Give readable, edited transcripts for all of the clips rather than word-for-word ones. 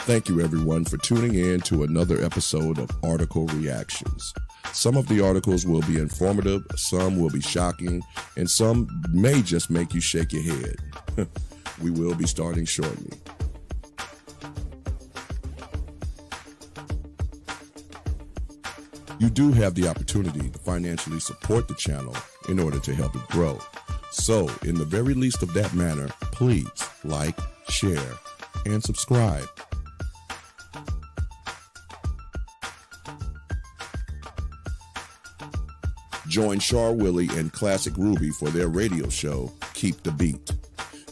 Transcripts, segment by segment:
Thank you, everyone, for tuning in to another episode of Article Reactions. Some of the articles will be informative, some will be shocking, and some may just make you shake your head. We will be starting shortly. You do have the opportunity to financially support the channel in order to help it grow. So, in the very least of that manner, please like, share, and subscribe. Join Char Willie and Classic Ruby for their radio show, Keep the Beat.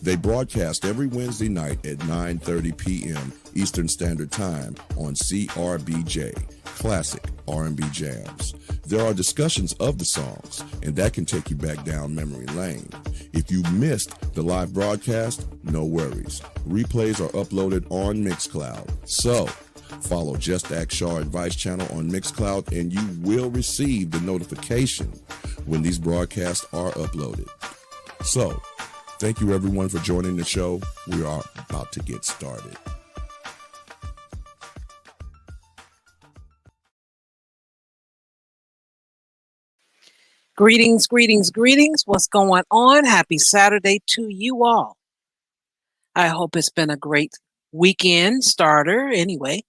They broadcast every Wednesday night at 9:30 p.m. Eastern Standard Time on CRBJ, Classic R&B Jams. There are discussions of the songs, and that can take you back down memory lane. If you missed the live broadcast, no worries. Replays are uploaded on Mixcloud. So, follow JustAskChar Advice channel on Mixcloud, and you will receive the notification when these broadcasts are uploaded. So, thank you everyone for joining the show. We are about to get started. Greetings, greetings, greetings. What's going on? Happy Saturday to you all. I hope it's been a great weekend starter anyway.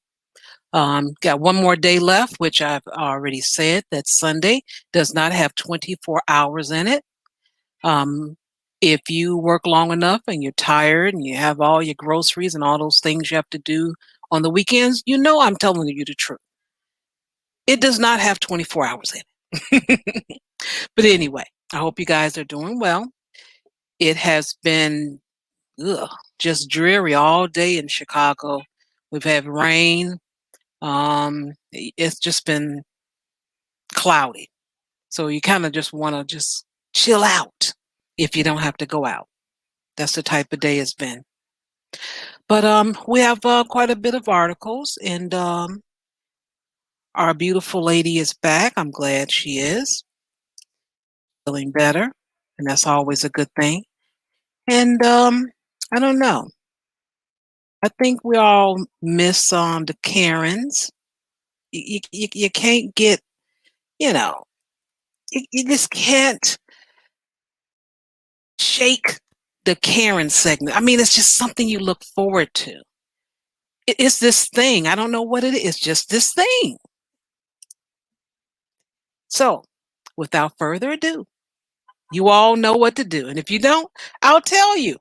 Got one more day left, which I've already said that Sunday does not have 24 hours in it. If you work long enough and you're tired and you have all your groceries and all those things you have to do on the weekends, you know I'm telling you the truth. It does not have 24 hours in it. But anyway, I hope you guys are doing well. It has been just dreary all day in Chicago. We've had rain. It's just been cloudy. So you kind of just want to just chill out if you don't have to go out. That's the type of day it's been. But we have quite a bit of articles, and our beautiful lady is back. I'm glad she is. Feeling better, and that's always a good thing. And I don't know. I think we all miss the Karens. You can't get, you just can't shake the Karen segment. I mean, it's just something you look forward to. It's this thing. I don't know what it is. It's just this thing. So, without further ado, you all know what to do. And if you don't, I'll tell you.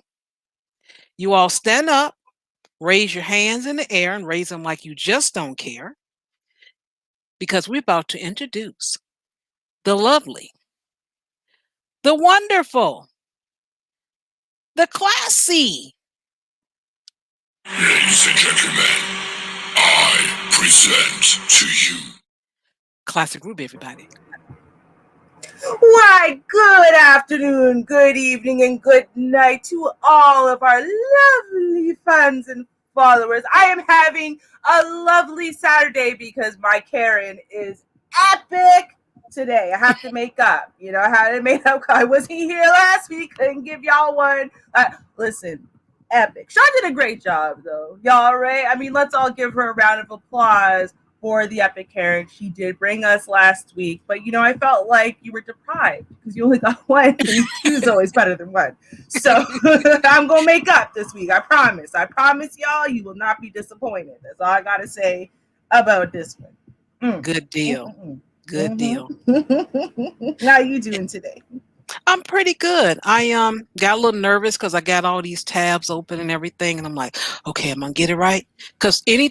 You all stand up, raise your hands in the air, and raise them like you just don't care. Because we're about to introduce the lovely, the wonderful, the classy. Ladies and gentlemen, I present to you Classic Ruby, everybody. Why, good afternoon, good evening, and good night to all of our lovely fans and followers. I am having a lovely Saturday because my Karen is epic today. I have to make up. I had to make up. I wasn't here last week. Couldn't give y'all one. Listen, epic. Shaw did a great job, though. Y'all right? I mean, let's all give her a round of applause for the epic Karen. She did bring us last week, but I felt like you were deprived because you only got one, and two is always better than one. So I'm gonna make up this week. I promise. I promise y'all, you will not be disappointed. That's all I gotta say about this one. Good deal. Good deal. How you doing today? I'm pretty good. I got a little nervous because I got all these tabs open and everything, and I'm like, okay, I'm gonna get it right. Because any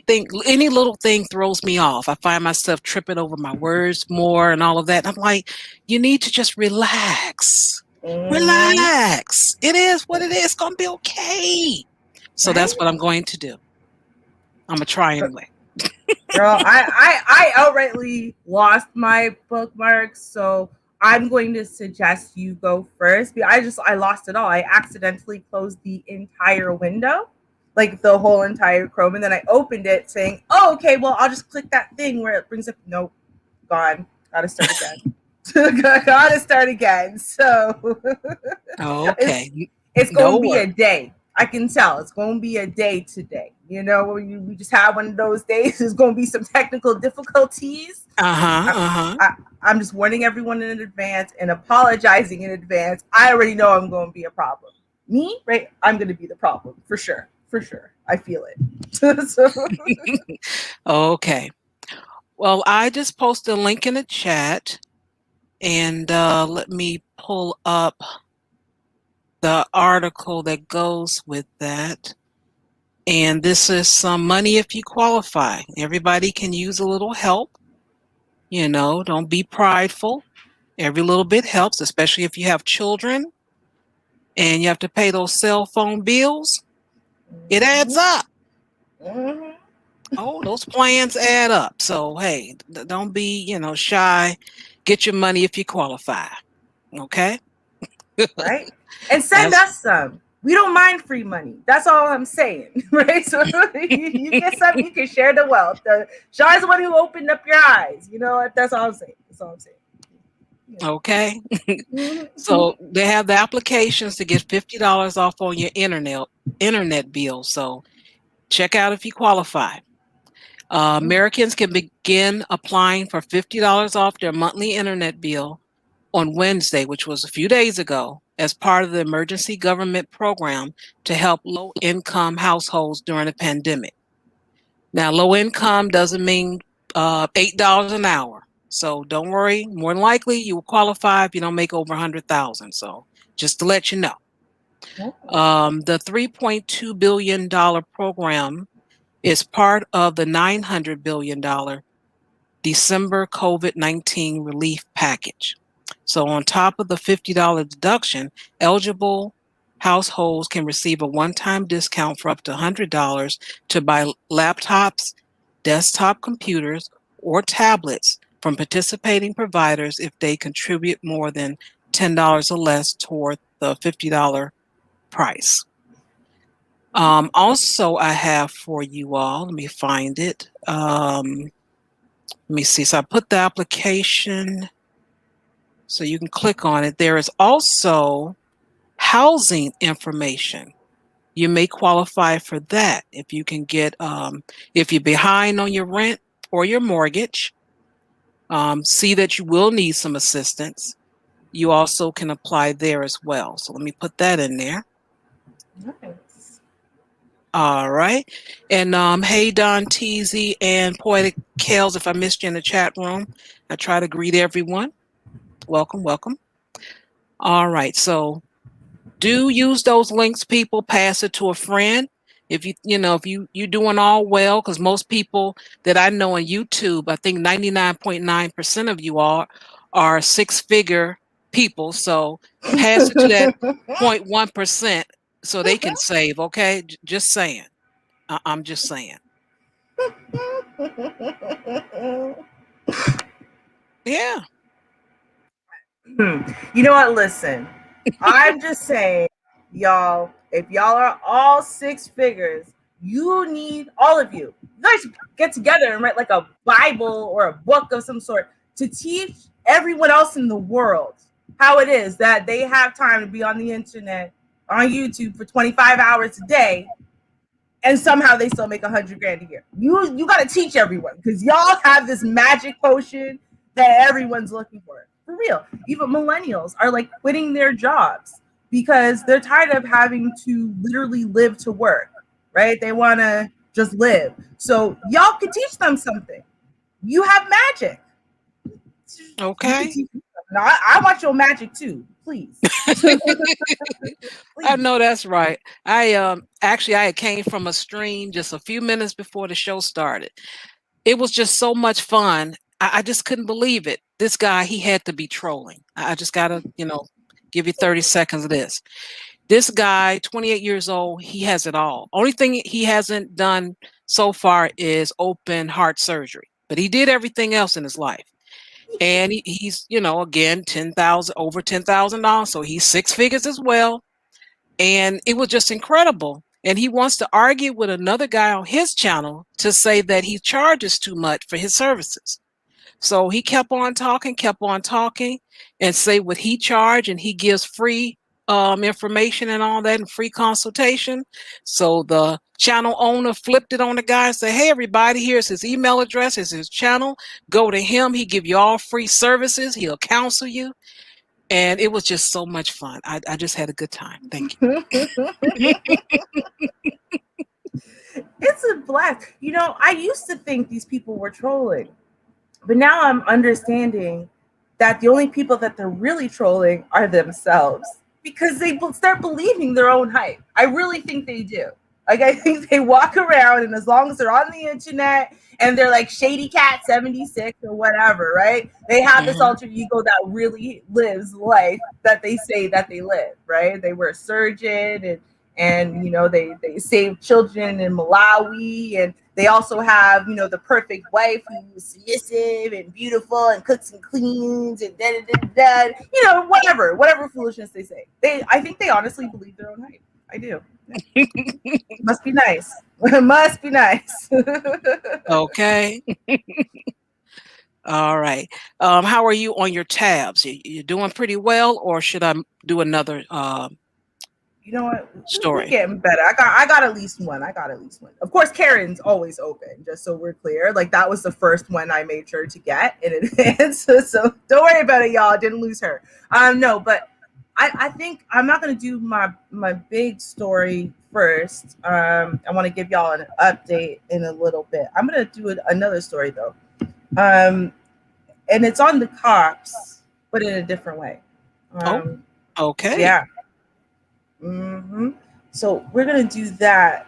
little thing throws me off. I find myself tripping over my words more and all of that. I'm like, you need to just relax. Relax. It is what it is. It's gonna be okay. So that's what I'm going to do. I'm gonna try anyway. Girl, I outrightly lost my bookmarks, so I'm going to suggest you go first. I lost it all. I accidentally closed the entire window, like the whole entire Chrome, and then I opened it saying, oh, okay, well, I'll just click that thing where it brings up, nope, gone. Gotta start again. Gotta start again. So okay. It's going to be a day. I can tell. It's going to be a day today. You know, we just had one of those days. There's going to be some technical difficulties. I'm just warning everyone in advance and apologizing in advance. I already know I'm going to be a problem. Me, right? I'm going to be the problem for sure. For sure. I feel it. So. Okay. Well, I just posted a link in the chat, and let me pull up the article that goes with that. And this is some money if you qualify. Everybody can use a little help. You know, don't be prideful. Every little bit helps, especially if you have children and you have to pay those cell phone bills. It adds up. Oh, those plans add up. So, hey, don't be, shy. Get your money if you qualify. Okay? Right? And send us some. We don't mind free money. That's all I'm saying, right? So you get something, you can share the wealth. Shaw's the one who opened up your eyes. You know what? That's all I'm saying. That's all I'm saying. Yeah. Okay. So they have the applications to get $50 off on your internet bill. So check out if you qualify. Americans can begin applying for $50 off their monthly internet bill on Wednesday, which was a few days ago, as part of the emergency government program to help low-income households during the pandemic. Now, low income doesn't mean $8 an hour. So don't worry. More than likely, you will qualify if you don't make over $100,000. So just to let you know. The $3.2 billion program is part of the $900 billion December COVID-19 relief package. So on top of the $50 deduction, eligible households can receive a one-time discount for up to $100 to buy laptops, desktop computers, or tablets from participating providers if they contribute more than $10 or less toward the $50 price. Also, I have for you all, let me find it. Let me see. So I put the application so you can click on it. There is also housing information. You may qualify for that if you can get, if you're behind on your rent or your mortgage, see that you will need some assistance. You also can apply there as well. So let me put that in there. Nice. All right. And hey, Don Teasy and Poetic Kales, if I missed you in the chat room, I try to greet everyone. Welcome, welcome. All right. So do use those links, people. Pass it to a friend. If you're doing all well, because most people that I know on YouTube, I think 99.9% of you all are six-figure people. So pass it to that 0.1% so they can save. Okay, just saying. I'm just saying. Yeah. You know what? Listen, I'm just saying, y'all, if y'all are all six figures, you need, all of you guys get together and write like a Bible or a book of some sort to teach everyone else in the world how it is that they have time to be on the internet, on YouTube for 25 hours a day, and somehow they still make $100,000 a year. You got to teach everyone, because y'all have this magic potion that everyone's looking for. For real. Even millennials are like quitting their jobs because they're tired of having to literally live to work, right? They want to just live. So y'all can teach them something. You have magic. Okay. Now, I want your magic too, please. Please. I know that's right. I came from a stream just a few minutes before the show started. It was just so much fun. I just couldn't believe it. This guy, he had to be trolling. I just gotta, give you 30 seconds of this. This guy, 28 years old, he has it all. Only thing he hasn't done so far is open heart surgery, but he did everything else in his life. And he's, again, over $10,000. So he's six figures as well. And it was just incredible. And he wants to argue with another guy on his channel to say that he charges too much for his services. So he kept on talking, and say what he charged, and he gives free information and all that, and free consultation. So the channel owner flipped it on the guy and said, hey, everybody, here's his email address, here's his channel. Go to him. He give you all free services. He'll counsel you. And it was just so much fun. I just had a good time. Thank you. It's a blast. I used to think these people were trolling, but now I'm understanding that the only people that they're really trolling are themselves, because they start believing their own hype. I really think they do. Like, I think they walk around, and as long as they're on the internet and they're like Shady Cat 76 or whatever, right? They have this alter ego that really lives life that they say that they live, right? They were a surgeon, and they save children in Malawi, and they also have the perfect wife who's submissive and beautiful and cooks and cleans and whatever foolishness they say. I think they honestly believe their own hype. I do. Must be nice. Must be nice. Okay. All right. How are you on your tabs? You doing pretty well, or should I do another You know what? story? We're getting better. I got at least one. Of course, Karen's always open, just so we're clear. Like, that was the first one I made sure to get in advance. So don't worry about it, y'all. Didn't lose her. No, but I think I'm not gonna do my big story first. I want to give y'all an update in a little bit. I'm gonna do another story though. And it's on the cops, but in a different way. Okay. Yeah. So we're gonna do that.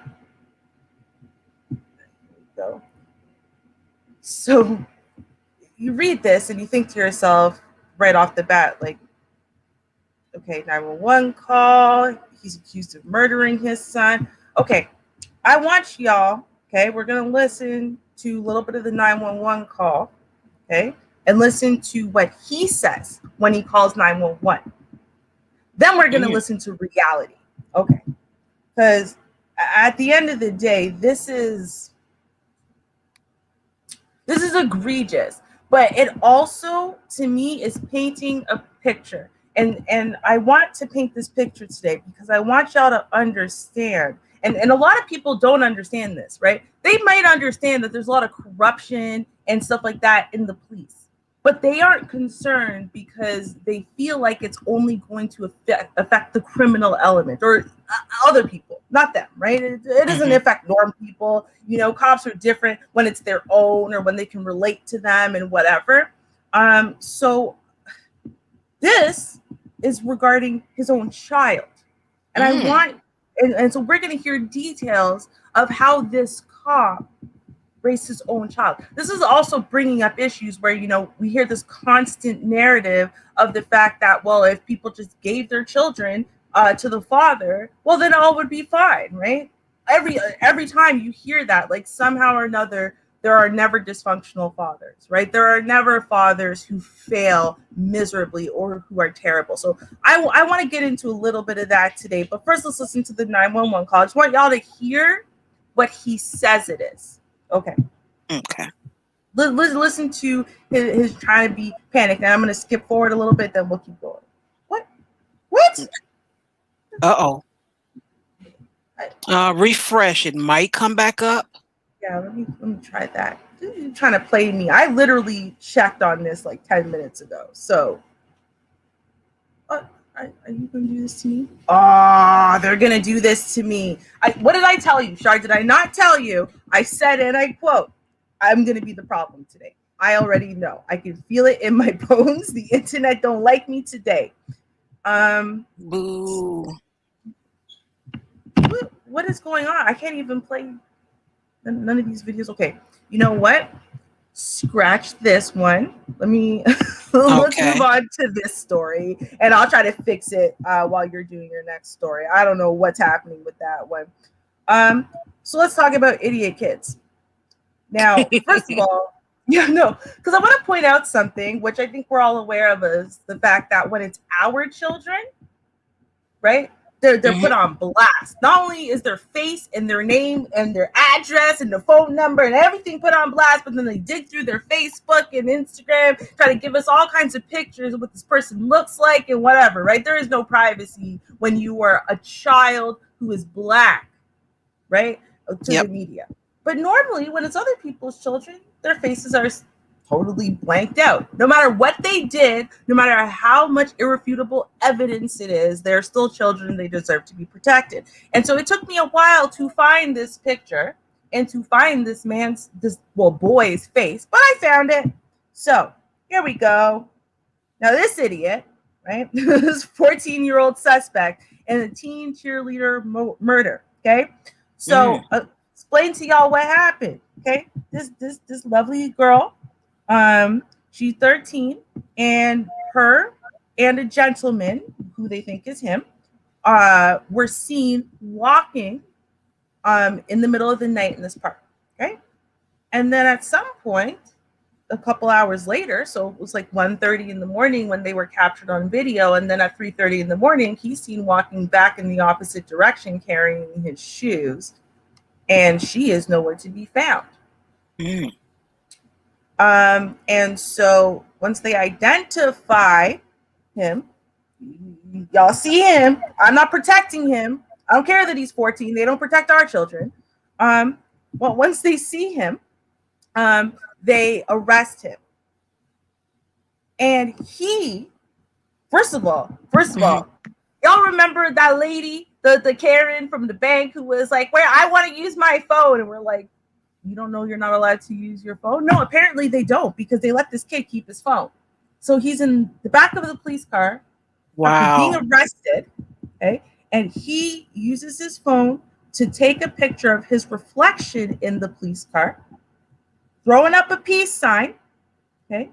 There we go. So you read this and you think to yourself right off the bat, like, okay, 911 call. He's accused of murdering his son. Okay, I want y'all. Okay, we're gonna listen to a little bit of the 911 call. Okay, and listen to what he says when he calls 911. Then we're gonna listen to reality. Okay, because at the end of the day, this is egregious, but it also, to me, is painting a picture. And I want to paint this picture today because I want y'all to understand. And a lot of people don't understand this, right? They might understand that there's a lot of corruption and stuff like that in the police, but they aren't concerned because they feel like it's only going to affect the criminal element or other people, not them, right? It doesn't affect normal people. Cops are different when it's their own or when they can relate to them and whatever. So this is regarding his own child. And I want, and so we're going to hear details of how this cop raised his own child. This is also bringing up issues where, we hear this constant narrative of the fact that, well, if people just gave their children to the father, well, then all would be fine, right? Every time you hear that, like, somehow or another, there are never dysfunctional fathers, right? There are never fathers who fail miserably or who are terrible. So I want to get into a little bit of that today. But first, let's listen to the 911 call. I just want y'all to hear what he says it is. Okay. Listen to his trying to be panicked. Now I'm going to skip forward a little bit, then we'll keep going. What? Uh-oh. Refresh. It might come back up. Yeah, let me try that. You're trying to play me. I literally checked on this like 10 minutes ago. So, are you going to do this to me? Oh, they're going to do this to me. What did I tell you, Shar? Did I not tell you? I said, and I quote, I'm going to be the problem today. I already know. I can feel it in my bones. The internet don't like me today. Boo. What is going on? I can't even play none of these videos. Okay, you know what? Scratch this one. Let me let's move on to this story, and I'll try to fix it while you're doing your next story. I don't know what's happening with that one. So let's talk about idiot kids. Now, first of all, because I want to point out something which I think we're all aware of, is the fact that when it's our children, right? They're put on blast. Not only is their face and their name and their address and the phone number and everything put on blast, but then they dig through their Facebook and Instagram, try to give us all kinds of pictures of what this person looks like and whatever, right? There is no privacy when you are a child who is Black, right? to the media. But normally, when it's other people's children, their faces are totally blanked out. No matter what they did, no matter how much irrefutable evidence it is, they're still children. They deserve to be protected. And so it took me a while to find this picture and to find this boy's face, but I found it. So here we go. Now this idiot, right? This 14-year-old suspect in a teen cheerleader murder. Okay, so explain to y'all what happened. Okay, this lovely girl, she's 13, and her and a gentleman who they think is him, were seen walking, in the middle of the night in this park. Okay, and then at some point, a couple hours later, so it was like 1:30 in the morning when they were captured on video, and then at 3:30 in the morning, he's seen walking back in the opposite direction carrying his shoes, and she is nowhere to be found. And so once they identify him, y'all see him. I'm not protecting him. I don't care that he's 14. They don't protect our children. Well, once they see him, they arrest him. And he, first of all, y'all remember that lady, the Karen from the bank who was like, "Where I want to use my phone," and we're like, "You don't know you're not allowed to use your phone?" No, apparently they don't, because they let this kid keep his phone. So he's in the back of the police car, after being arrested, okay, and he uses his phone to take a picture of his reflection in the police car, throwing up a peace sign, okay,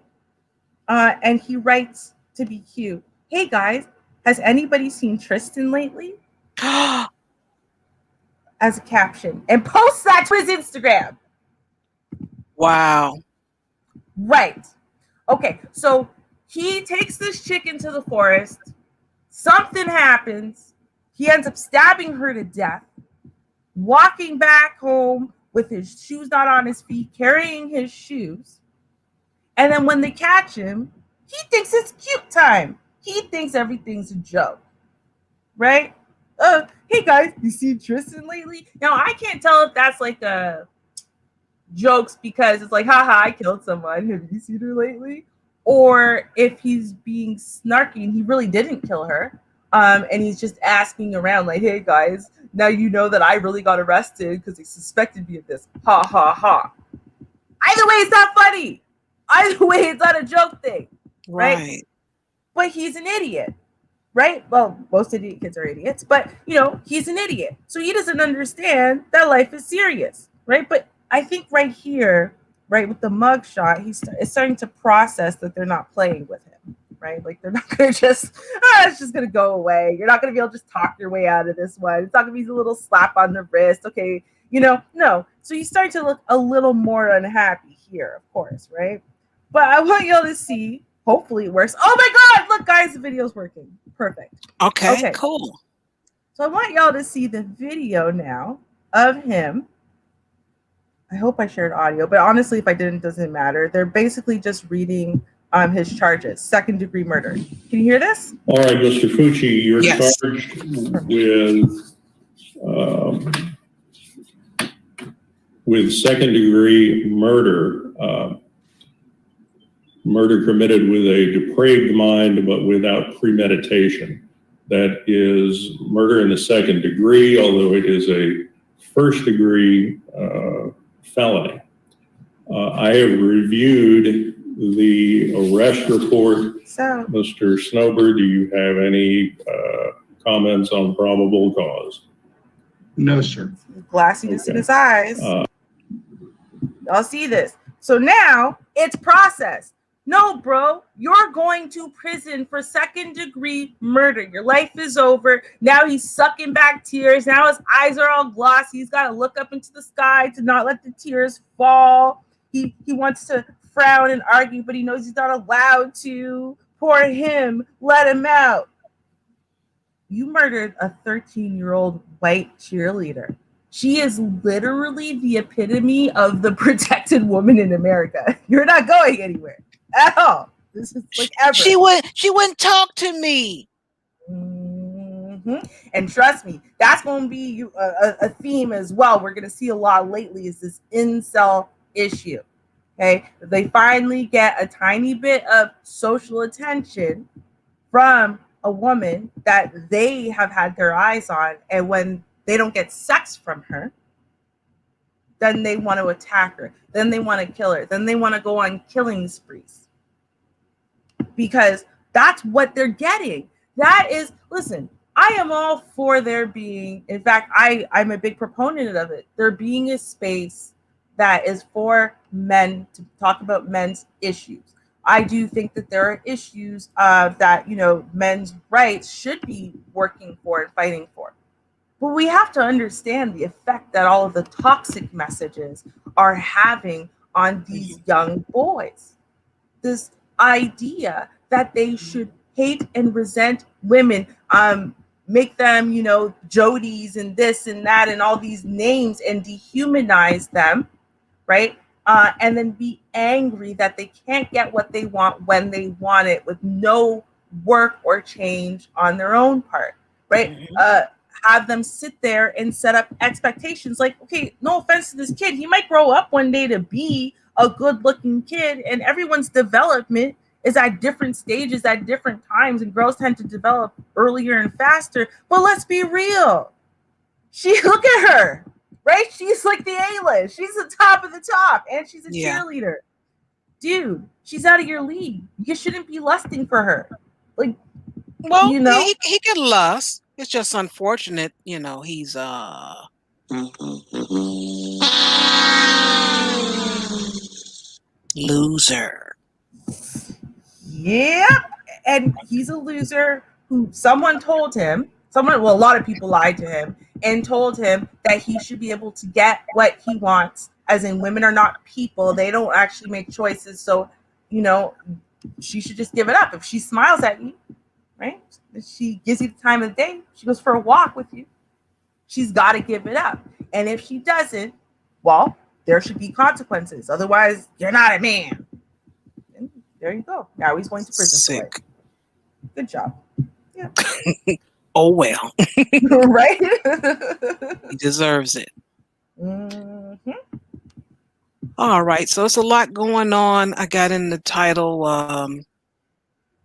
and he writes to be cute, "Hey guys, has anybody seen Tristan lately?" as a caption, and posts that to his Instagram. Wow. Right. Okay, so he takes this chick into the forest. Something happens. He ends up stabbing her to death, walking back home with his shoes not on his feet, carrying his shoes. And then when they catch him, he thinks it's cute time. He thinks everything's a joke. Right? Hey guys, you seen Tristan lately? Now, I can't tell if that's like a jokes because it's like, haha, I killed someone. Have you seen her lately? Or if he's being snarky and he really didn't kill her. And he's just asking around like, "Hey guys, now you know that I really got arrested because they suspected me of this. Ha ha ha." Either way, it's not funny. Either way, it's not a joke thing. Right? But he's an idiot. Right? Well, most idiot kids are idiots, but he's an idiot. So he doesn't understand that life is serious. Right? But I think right here, right, with the mug shot, he's starting to process that they're not playing with him. Right? Like they're not going to just, it's just going to go away. You're not going to be able to just talk your way out of this one. It's not going to be a little slap on the wrist. Okay. No. So you start to look a little more unhappy here, of course. Right. But I want y'all to see, hopefully it works. Oh my God, look guys, the video's working. Perfect. Okay, cool. So I want y'all to see the video now of him. I hope I shared audio, but honestly, if I didn't, it doesn't matter. They're basically just reading his charges, second-degree murder. Can you hear this? All right, Mr. Fucci, you're charged with second-degree murder, murder committed with a depraved mind but without premeditation. That is murder in the second degree, although it is a first-degree felony. I have reviewed the arrest report. So, Mr. Snober, do you have any comments on probable cause? No, sir. Glassiness in his eyes. Y'all see this. So now it's processed. No, bro, you're going to prison for second-degree murder. Your life is over. Now he's sucking back tears. Now his eyes are all glossy. He's got to look up into the sky to not let the tears fall. He wants to frown and argue, but he knows he's not allowed to. Poor him. Let him out. You murdered a 13-year-old white cheerleader. She is literally the epitome of the protected woman in America. You're not going anywhere at all. This is like ever. She wouldn't talk to me. Mm-hmm. And trust me, that's going to be a theme as well. We're going to see a lot lately is this incel issue. Okay, they finally get a tiny bit of social attention from a woman that they have had their eyes on, and when they don't get sex from her, then they want to attack her, then they want to kill her, then they want to go on killing sprees, because that's what they're getting. That is, listen, I am all for there being, in fact, I'm a big proponent of it, there being a space that is for men to talk about men's issues. I do think that there are issues that, men's rights should be working for and fighting for. But we have to understand the effect that all of the toxic messages are having on these young boys. This idea that they should hate and resent women, make them, Jodies and this and that and all these names and dehumanize them, right? And then be angry that they can't get what they want when they want it with no work or change on their own part, right? Have them sit there and set up expectations like, okay, no offense to this kid, he might grow up one day to be a good-looking kid, and everyone's development is at different stages at different times, and girls tend to develop earlier and faster. But let's be real. Look at her, right? She's like the A-list. She's the top of the top, and she's a cheerleader. Dude, she's out of your league. You shouldn't be lusting for her. Like, well, he can lust. It's just unfortunate, he's loser. Yep. And he's a loser who someone told him, a lot of people lied to him and told him that he should be able to get what he wants, as in women are not people. They don't actually make choices. So, she should just give it up. If she smiles at you, right? If she gives you the time of the day, she goes for a walk with you, she's got to give it up. And if she doesn't, well, there should be consequences. Otherwise, you're not a man. And there you go. Now he's going to prison. Sick. Good job. Yeah. Oh, well. Right? He deserves it. Mm-hmm. All right. So it's a lot going on. I got in the title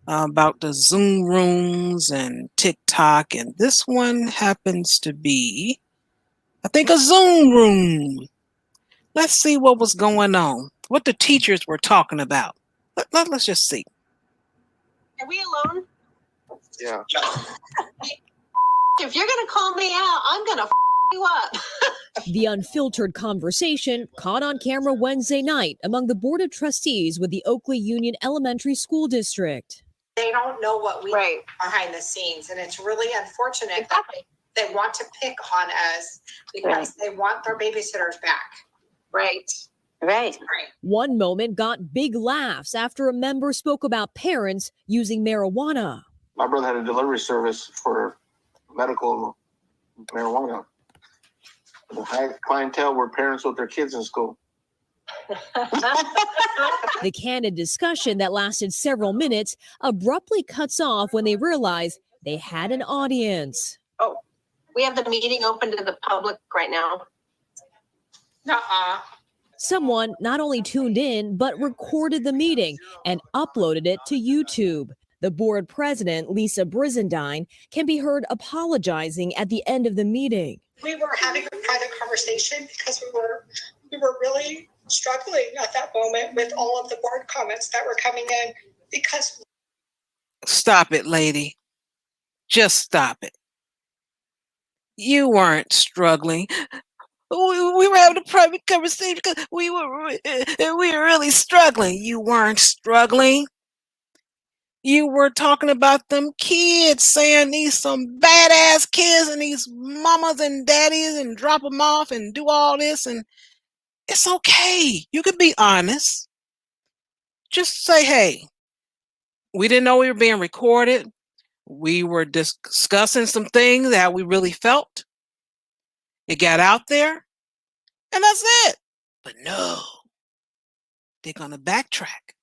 about the Zoom rooms and TikTok. And this one happens to be, I think, a Zoom room. Let's see what was going on, what the teachers were talking about. Let's just see. Are we alone? Yeah. If you're going to call me out, I'm going to you up. The unfiltered conversation caught on camera Wednesday night among the Board of Trustees with the Oakley Union Elementary School District. They don't know what we do behind the scenes, and it's really unfortunate that they want to pick on us because they want their babysitters back. Right. One moment got big laughs after a member spoke about parents using marijuana. My brother had a delivery service for medical marijuana. The high clientele were parents with their kids in school. The candid discussion that lasted several minutes abruptly cuts off when they realize they had an audience. Oh, we have the meeting open to the public right now. Someone not only tuned in, but recorded the meeting and uploaded it to YouTube. The board president, Lisa Brizendine, can be heard apologizing at the end of the meeting. We were having a private conversation because we were really struggling at that moment with all of the board comments that were coming in because. Stop it, lady. Just stop it. You weren't struggling. We were having a private conversation because we were really struggling. You weren't struggling. You were talking about them kids, saying these some badass kids and these mamas and daddies and drop them off and do all this. And it's okay. You can be honest. Just say, hey, we didn't know we were being recorded. We were discussing some things that we really felt. It got out there. And that's it. But no, they're going to backtrack.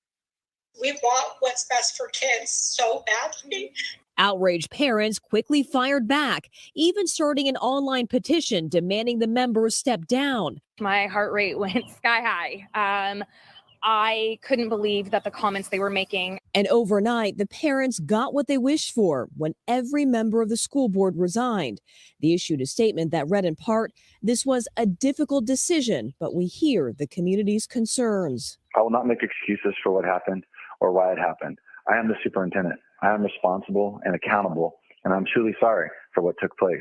We want what's best for kids so badly. Outraged parents quickly fired back, even starting an online petition demanding the members step down. My heart rate went sky high. I couldn't believe that the comments they were making. And overnight, the parents got what they wished for when every member of the school board resigned. They issued a statement that read in part, "This was a difficult decision, but we hear the community's concerns." I will not make excuses for what happened or why it happened. I am the superintendent. I am responsible and accountable, and I'm truly sorry for what took place.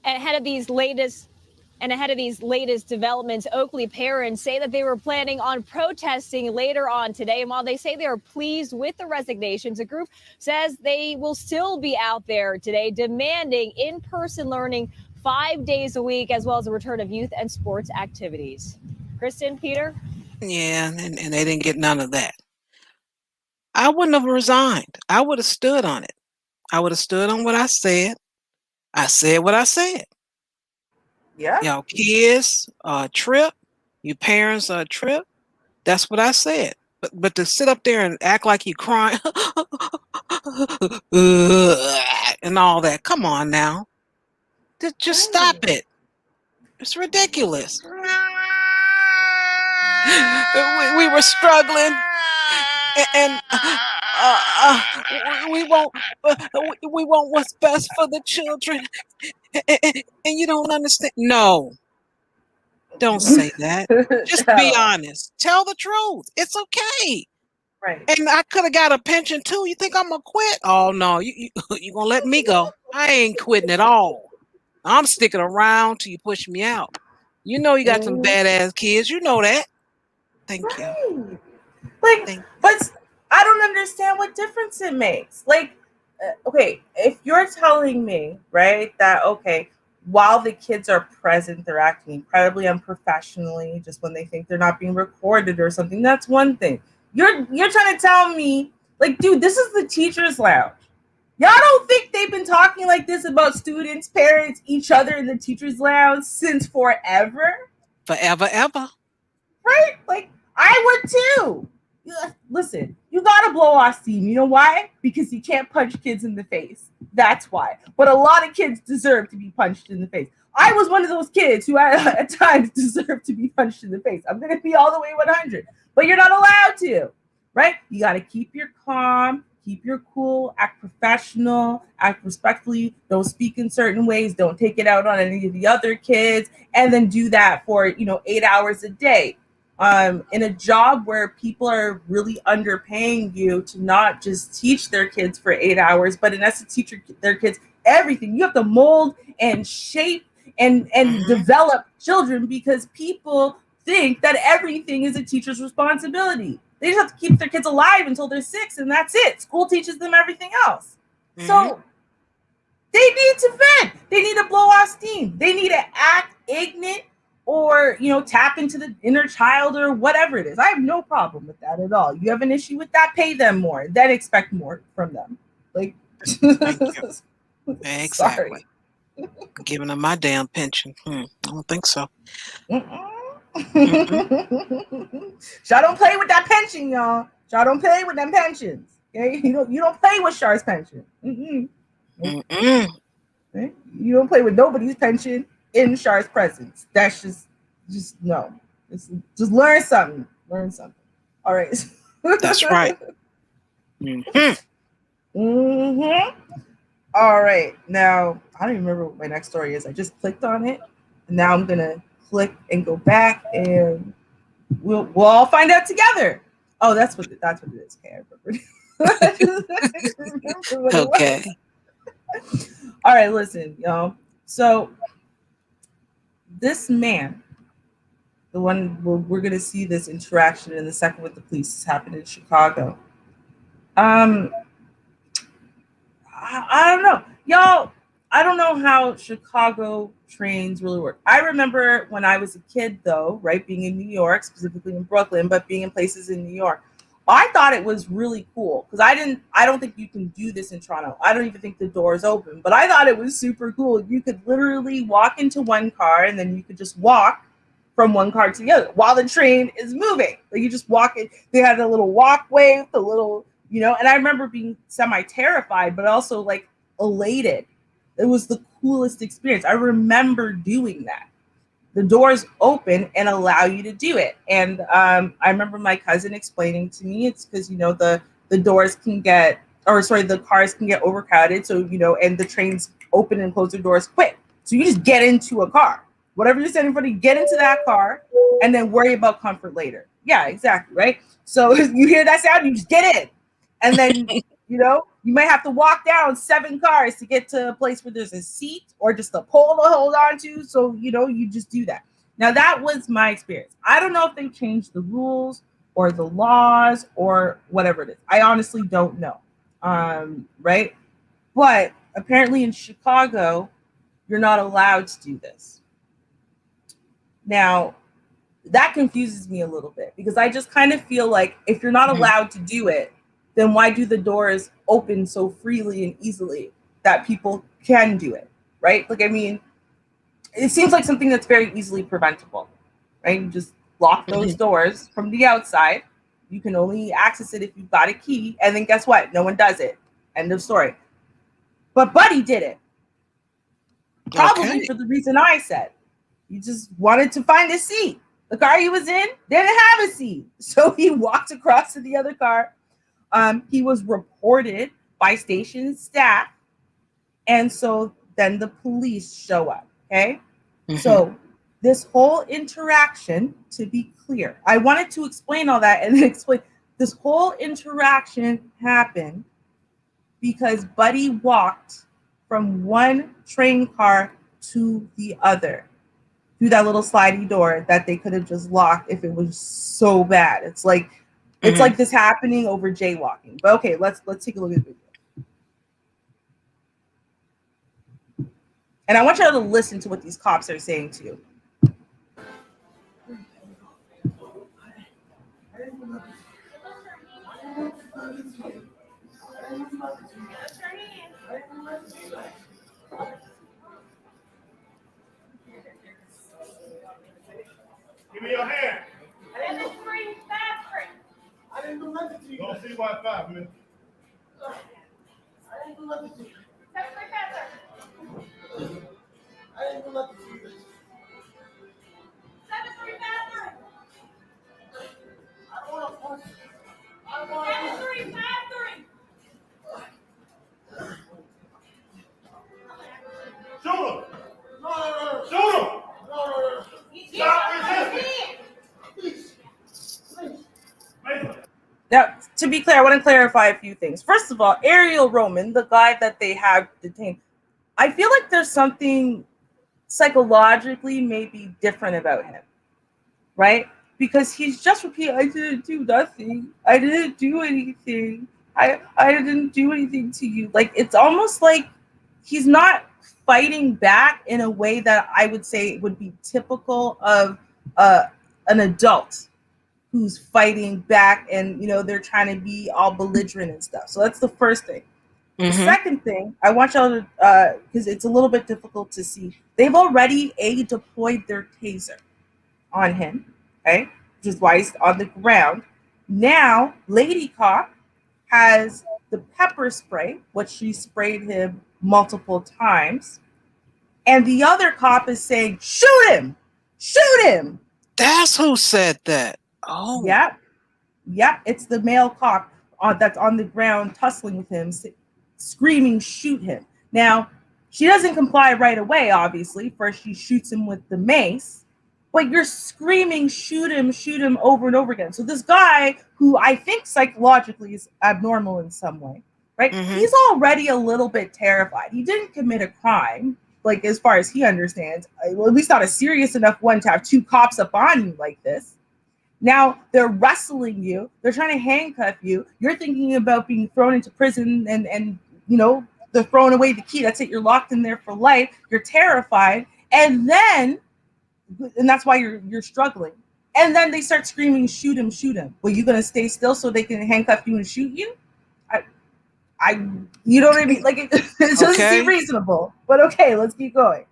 Ahead of these latest developments, Oakley parents say that they were planning on protesting later on today. And while they say they are pleased with the resignations, a group says they will still be out there today demanding in-person learning 5 days a week, as well as a return of youth and sports activities. Kristen, Peter? Yeah, and they didn't get none of that. I wouldn't have resigned. I would have stood on it. I would have stood on what I said. I said what I said. Yeah. Y'all kids are a trip. You parents are a trip. That's what I said. But to sit up there and act like you crying and all that, come on now. Just stop it. It's ridiculous. We were struggling, and we want what's best for the children, and you don't understand. No, don't say that. Just be honest. Tell the truth. It's okay. Right. And I could have got a pension too. You think I'm gonna quit? Oh no, you gonna let me go? I ain't quitting at all. I'm sticking around till you push me out. You know you got some badass kids. You know that. Thank you. But I don't understand what difference it makes. Okay, if you're telling me, right, that, okay, while the kids are present, they're acting incredibly unprofessionally, just when they think they're not being recorded or something, that's one thing. You're trying to tell me, dude, this is the teacher's lounge. Y'all don't think they've been talking like this about students, parents, each other in the teacher's lounge since forever? Forever, ever. Right? I would too. Listen, you gotta blow off steam. You know why? Because you can't punch kids in the face. That's why. But a lot of kids deserve to be punched in the face. I was one of those kids who at times deserved to be punched in the face. I'm gonna be all the way 100. But you're not allowed to, right? You gotta keep your calm, keep your cool, act professional, act respectfully, don't speak in certain ways, don't take it out on any of the other kids, and then do that for 8 hours a day. In a job where people are really underpaying you to not just teach their kids for 8 hours, but in essence teach their kids everything. You have to mold and shape and develop children because people think that everything is a teacher's responsibility. They just have to keep their kids alive until they're 6, and that's it. School teaches them everything else. So they need to vent. They need to blow off steam. They need to act ignorant or, tap into the inner child or whatever it is. I have no problem with that at all. You have an issue with that, pay them more, then expect more from them. Exactly. Sorry. Giving them my damn pension. I don't think so. Y'all don't play with that pension, y'all. Y'all don't play with them pensions. Okay? You don't play with Char's pension. Okay? You don't play with nobody's pension in Char's presence. That's just no. Just learn something. Learn something. All right. That's right. All right. Now, I don't even remember what my next story is. I just clicked on it. And now I'm gonna click and go back, and we'll all find out together. Oh, that's what it is. Okay, I remember. Okay. All right, listen, y'all. So this man, the one we're gonna see this interaction in a second with the police, happened in Chicago. I don't know, y'all. I don't know how Chicago trains really work. I remember when I was a kid, though, right, being in New York, specifically in Brooklyn, but being in places in New York, I thought it was really cool because I don't think you can do this in Toronto. I don't even think the doors open, but I thought it was super cool. You could literally walk into one car and then you could just walk from one car to the other while the train is moving. You just walk it. They had a little walkway with a little you know, and I remember being semi-terrified, but also like elated. It was the coolest experience. I remember doing that. The doors open and allow you to do it. And I remember my cousin explaining to me it's because, you know, the doors can get, or sorry, the cars can get overcrowded. So, you know, and the trains open and close their doors quick. So you just get into a car. Whatever you're standing for, you get into that car and then worry about comfort later. Yeah, exactly, right? So you hear that sound, you just get in. And then, you know, you might have to walk down 7 cars to get to a place where there's a seat or just a pole to hold on to. So, you know, you just do that. Now, that was my experience. I don't know if they changed the rules or the laws or whatever it is. I honestly don't know. Right? But apparently in Chicago, you're not allowed to do this. Now, that confuses me a little bit because I just kind of feel like if you're not allowed to do it, then why do the doors open so freely and easily that people can do it, right? Like, I mean, it seems like something that's very easily preventable, right? You just lock those doors from the outside. You can only access it if you've got a key. And then guess what? No one does it. End of story. But Buddy did it. Probably for the reason I said. He just wanted to find a seat. The car he was in didn't have a seat. So he walked across to the other car. He was reported by station staff. And so then the police show up. Okay. So this whole interaction, to be clear, I wanted to explain all that and then explain this whole interaction happened because Buddy walked from one train car to the other through that little slidey door that they could have just locked if it was so bad. It's like this happening over jaywalking. But okay, let's take a look at the video. And I want y'all to listen to what these cops are saying to you. Give me your hand. I didn't do free bathroom. I didn't do nothing to you. Don't see Wi-Fi, man. I didn't do nothing to you. That's my bathroom. I didn't do nothing to you. That's a free bathroom. I don't want to force you. I don't want to. That's a free bathroom. Shoot him. No. Shoot him. No. Stop resisting. Now, to be clear, I want to clarify a few things. First of all, Ariel Roman, the guy that they have detained, I feel like there's something psychologically maybe different about him, right? Because he's just repeating, I didn't do nothing. I didn't do anything. I didn't do anything to you. Like, it's almost like he's not fighting back in a way that I would say would be typical of an adult who's fighting back and, you know, they're trying to be all belligerent and stuff. So that's the first thing. The second thing, I want y'all to, because it's a little bit difficult to see, they've already deployed their taser on him, okay, which is why he's on the ground. Now, Lady Cop has the pepper spray, which she sprayed him multiple times. And the other cop is saying, shoot him, shoot him. That's who said that. Oh. Yep. It's the male cop that's on the ground tussling with him, screaming, shoot him. Now, she doesn't comply right away, obviously. First, she shoots him with the mace. But you're screaming, shoot him over and over again. So this guy, who I think psychologically is abnormal in some way, right? He's already a little bit terrified. He didn't commit a crime, like as far as he understands, well, at least not a serious enough one to have 2 cops up on you like this. Now they're wrestling you. They're trying to handcuff you. You're thinking about being thrown into prison and you know, they're throwing away the key. That's it. You're locked in there for life. You're terrified. And that's why you're struggling. And then they start screaming, shoot him, shoot him. Well, you going to stay still so they can handcuff you and shoot you? You know what I mean? Like, it doesn't seem reasonable. But okay, let's keep going.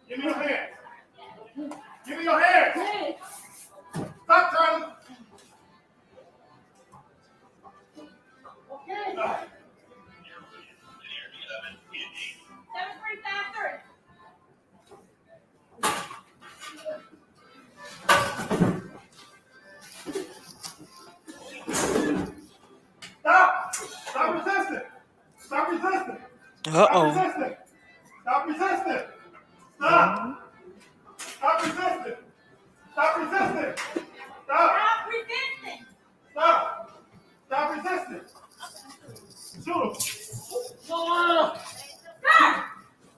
Give me your hand. Give me your hands. Stop trying to. Okay. 735. Stop! Stop resisting! Stop resisting! Uh-oh. Stop resisting! Stop resisting! Stop! Stop resisting! Stop resisting! Stop! Stop resisting. Stop! Stop resisting! Shoot him! Stop.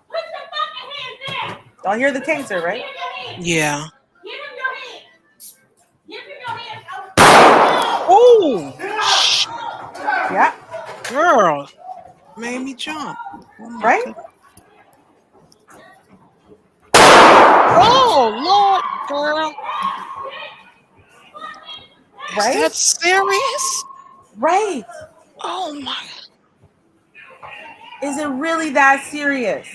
Put your fucking hands there. Y'all hear the taser, right? Give him your hands. Yeah. Give him your hands. Give him your hands. Oh, Yeah. girl. Made me jump. Oh, my Right? goodness. Oh, Lord, girl. Right? Is that serious? Right. Oh, my. Is it really that serious?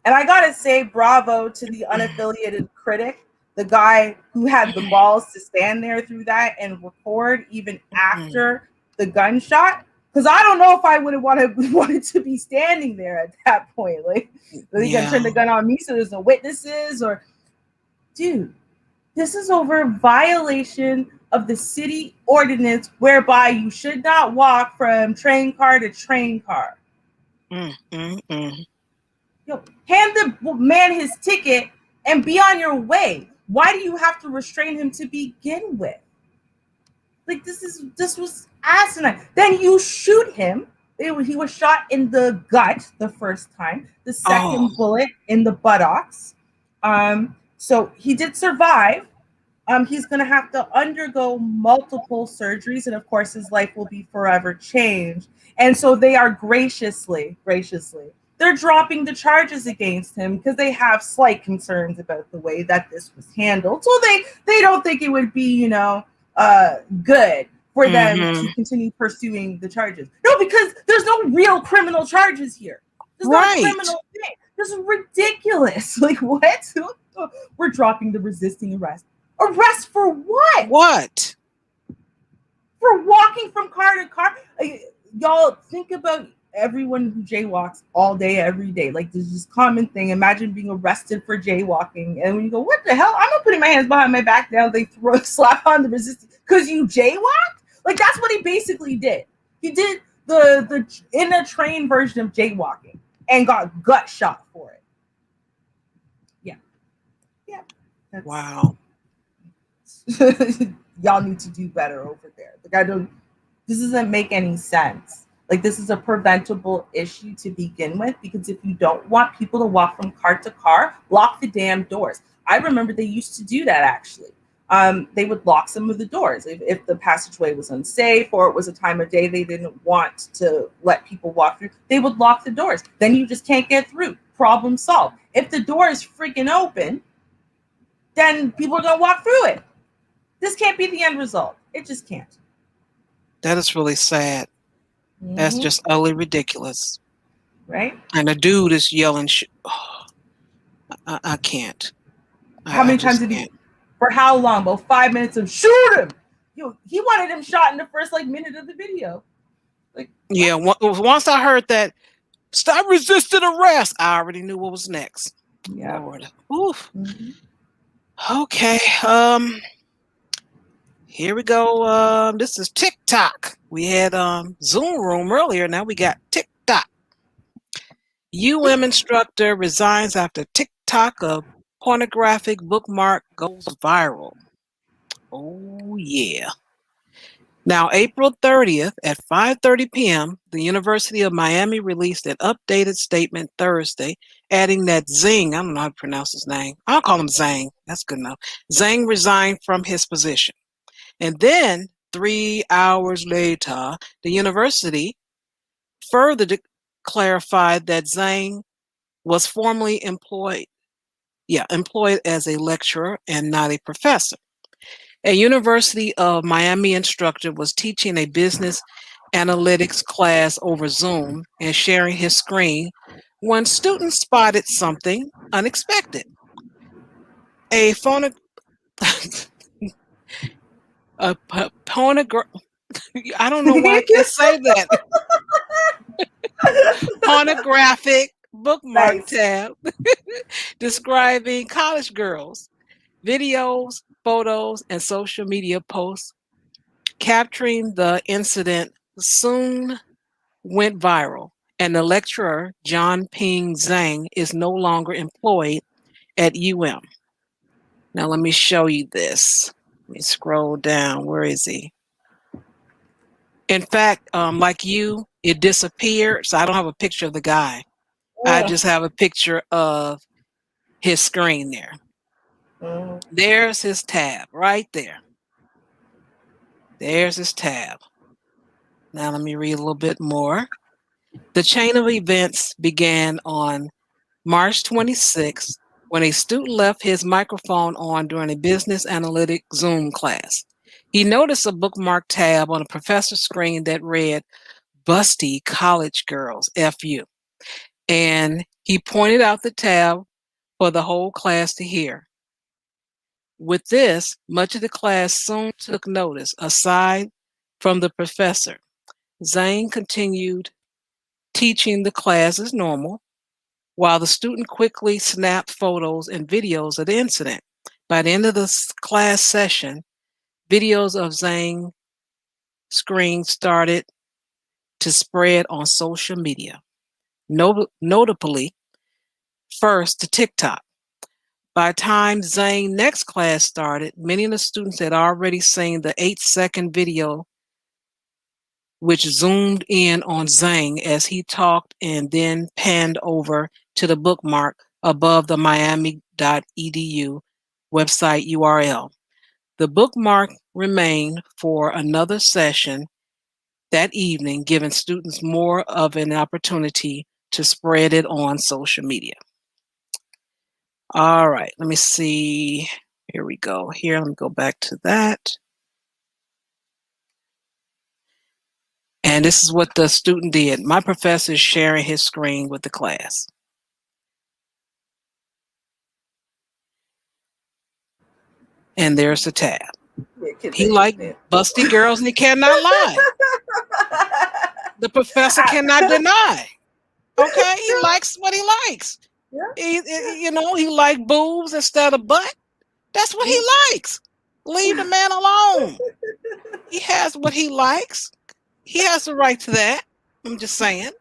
And I gotta say, bravo to the unaffiliated critic, the guy who had the balls to stand there through that and record even after the gunshot. Because I don't know if I would have wanted to be standing there at that point. Like, they gonna turn the gun on me so there's no witnesses, or dude, this is over violation of the city ordinance whereby you should not walk from train car to train car. Yo, hand the man his ticket and be on your way. Why do you have to restrain him to begin with? Like, this was asinine. Then you shoot him. He was shot in the gut the first time. The second bullet in the buttocks. So he did survive. He's going to have to undergo multiple surgeries, and of course his life will be forever changed. And so they are graciously, they're dropping the charges against him because they have slight concerns about the way that this was handled. So they don't think it would be, good for them to continue pursuing the charges. No, because there's no real criminal charges here. There's no criminal thing. This is ridiculous. Like, what? We're dropping the resisting arrest. Arrest for what? What? For walking from car to car? Y'all think about everyone who jaywalks all day, every day. Like, there's this common thing. Imagine being arrested for jaywalking. And when you go, what the hell? I'm not putting my hands behind my back now. They slap on the resistance because you jaywalked? Like, that's what he basically did. He did the in a train version of jaywalking and got gut shot for it. Yeah. Wow. Y'all need to do better over there. Like, this doesn't make any sense. Like, this is a preventable issue to begin with, because if you don't want people to walk from car to car, lock the damn doors. I remember they used to do that, actually. They would lock some of the doors. If the passageway was unsafe or it was a time of day they didn't want to let people walk through, they would lock the doors. Then you just can't get through. Problem solved. If the door is freaking open, then people are going to walk through it. This can't be the end result. It just can't. That is really sad. That's just utterly ridiculous. Right? And the dude is yelling, I can't. How many times did he? For how long? About 5 minutes of shoot him. He wanted him shot in the first minute of the video. Like, yeah. Once I heard that, stop resisting arrest, I already knew what was next. Yeah. Lord. Oof. Okay. Here we go. This is TikTok. We had Zoom Room earlier. Now we got TikTok. UM instructor resigns after TikTok of pornographic bookmark goes viral. Oh, yeah. Now, April 30th at 5:30 p.m., the University of Miami released an updated statement Thursday, adding that Zing, I don't know how to pronounce his name. I'll call him Zang. That's good enough. Zang resigned from his position. And then 3 hours later, the university further clarified that Zhang was formerly employed as a lecturer and not a professor. A University of Miami instructor was teaching a business analytics class over Zoom and sharing his screen when students spotted something unexpected. A phono- a pornograph. I don't know why I can't say that. Pornographic bookmark Nice. tab describing college girls, videos, photos, and social media posts capturing the incident soon went viral, and the lecturer, John Ping Zhang, is no longer employed at UM. Now, let me show you this. Let me scroll down. Where is he? In fact, like you, it disappeared. So I don't have a picture of the guy. I just have a picture of his screen there. There's his tab right there. There's his tab. Now, let me read a little bit more. The chain of events began on March 26th when a student left his microphone on during a business analytic Zoom class. He noticed a bookmark tab on a professor's screen that read, "Busty College Girls, FU." And he pointed out the tab for the whole class to hear. With this, much of the class soon took notice. Aside from the professor, Zhang continued teaching the class as normal, while the student quickly snapped photos and videos of the incident. By the end of the class session, videos of Zhang's screen started to spread on social media, notably first to TikTok. By the time Zhang's next class started, many of the students had already seen the 8-second video which zoomed in on Zhang as he talked and then panned over to the bookmark above the miami.edu website URL. The bookmark remained for another session that evening, giving students more of an opportunity to spread it on social media. All right, let me see. Here we go. Here, let me go back to that. And this is what the student did. My professor is sharing his screen with the class. And there's the tab. He liked busty girls and he cannot lie. The professor cannot deny. Okay, he likes what he likes. He likes boobs instead of butt. That's what he likes. Leave the man alone. He has what he likes. He has the right to that. I'm just saying.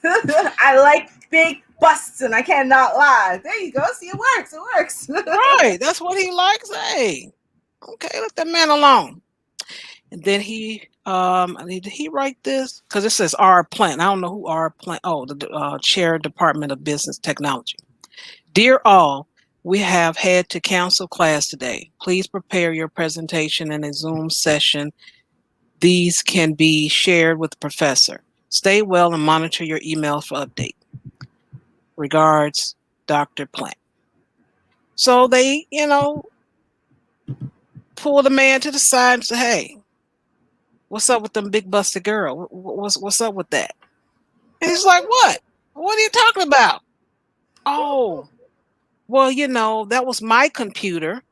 I like big busts and I cannot lie. There you go. See, it works. It works. Right. That's what he likes. Hey, okay, let that man alone. And then did he write this? Because it says R. Plant. I don't know who R. Plant. Oh, the Chair, Department of Business Technology. Dear all, we have had to cancel class today. Please prepare your presentation in a Zoom session. These can be shared with the professor. Stay well and monitor your emails for update. Regards, Dr. Plant. So they, pull the man to the side and say, hey, what's up with them big busted girl? What's up with that? And he's like, what? What are you talking about? Oh, well, that was my computer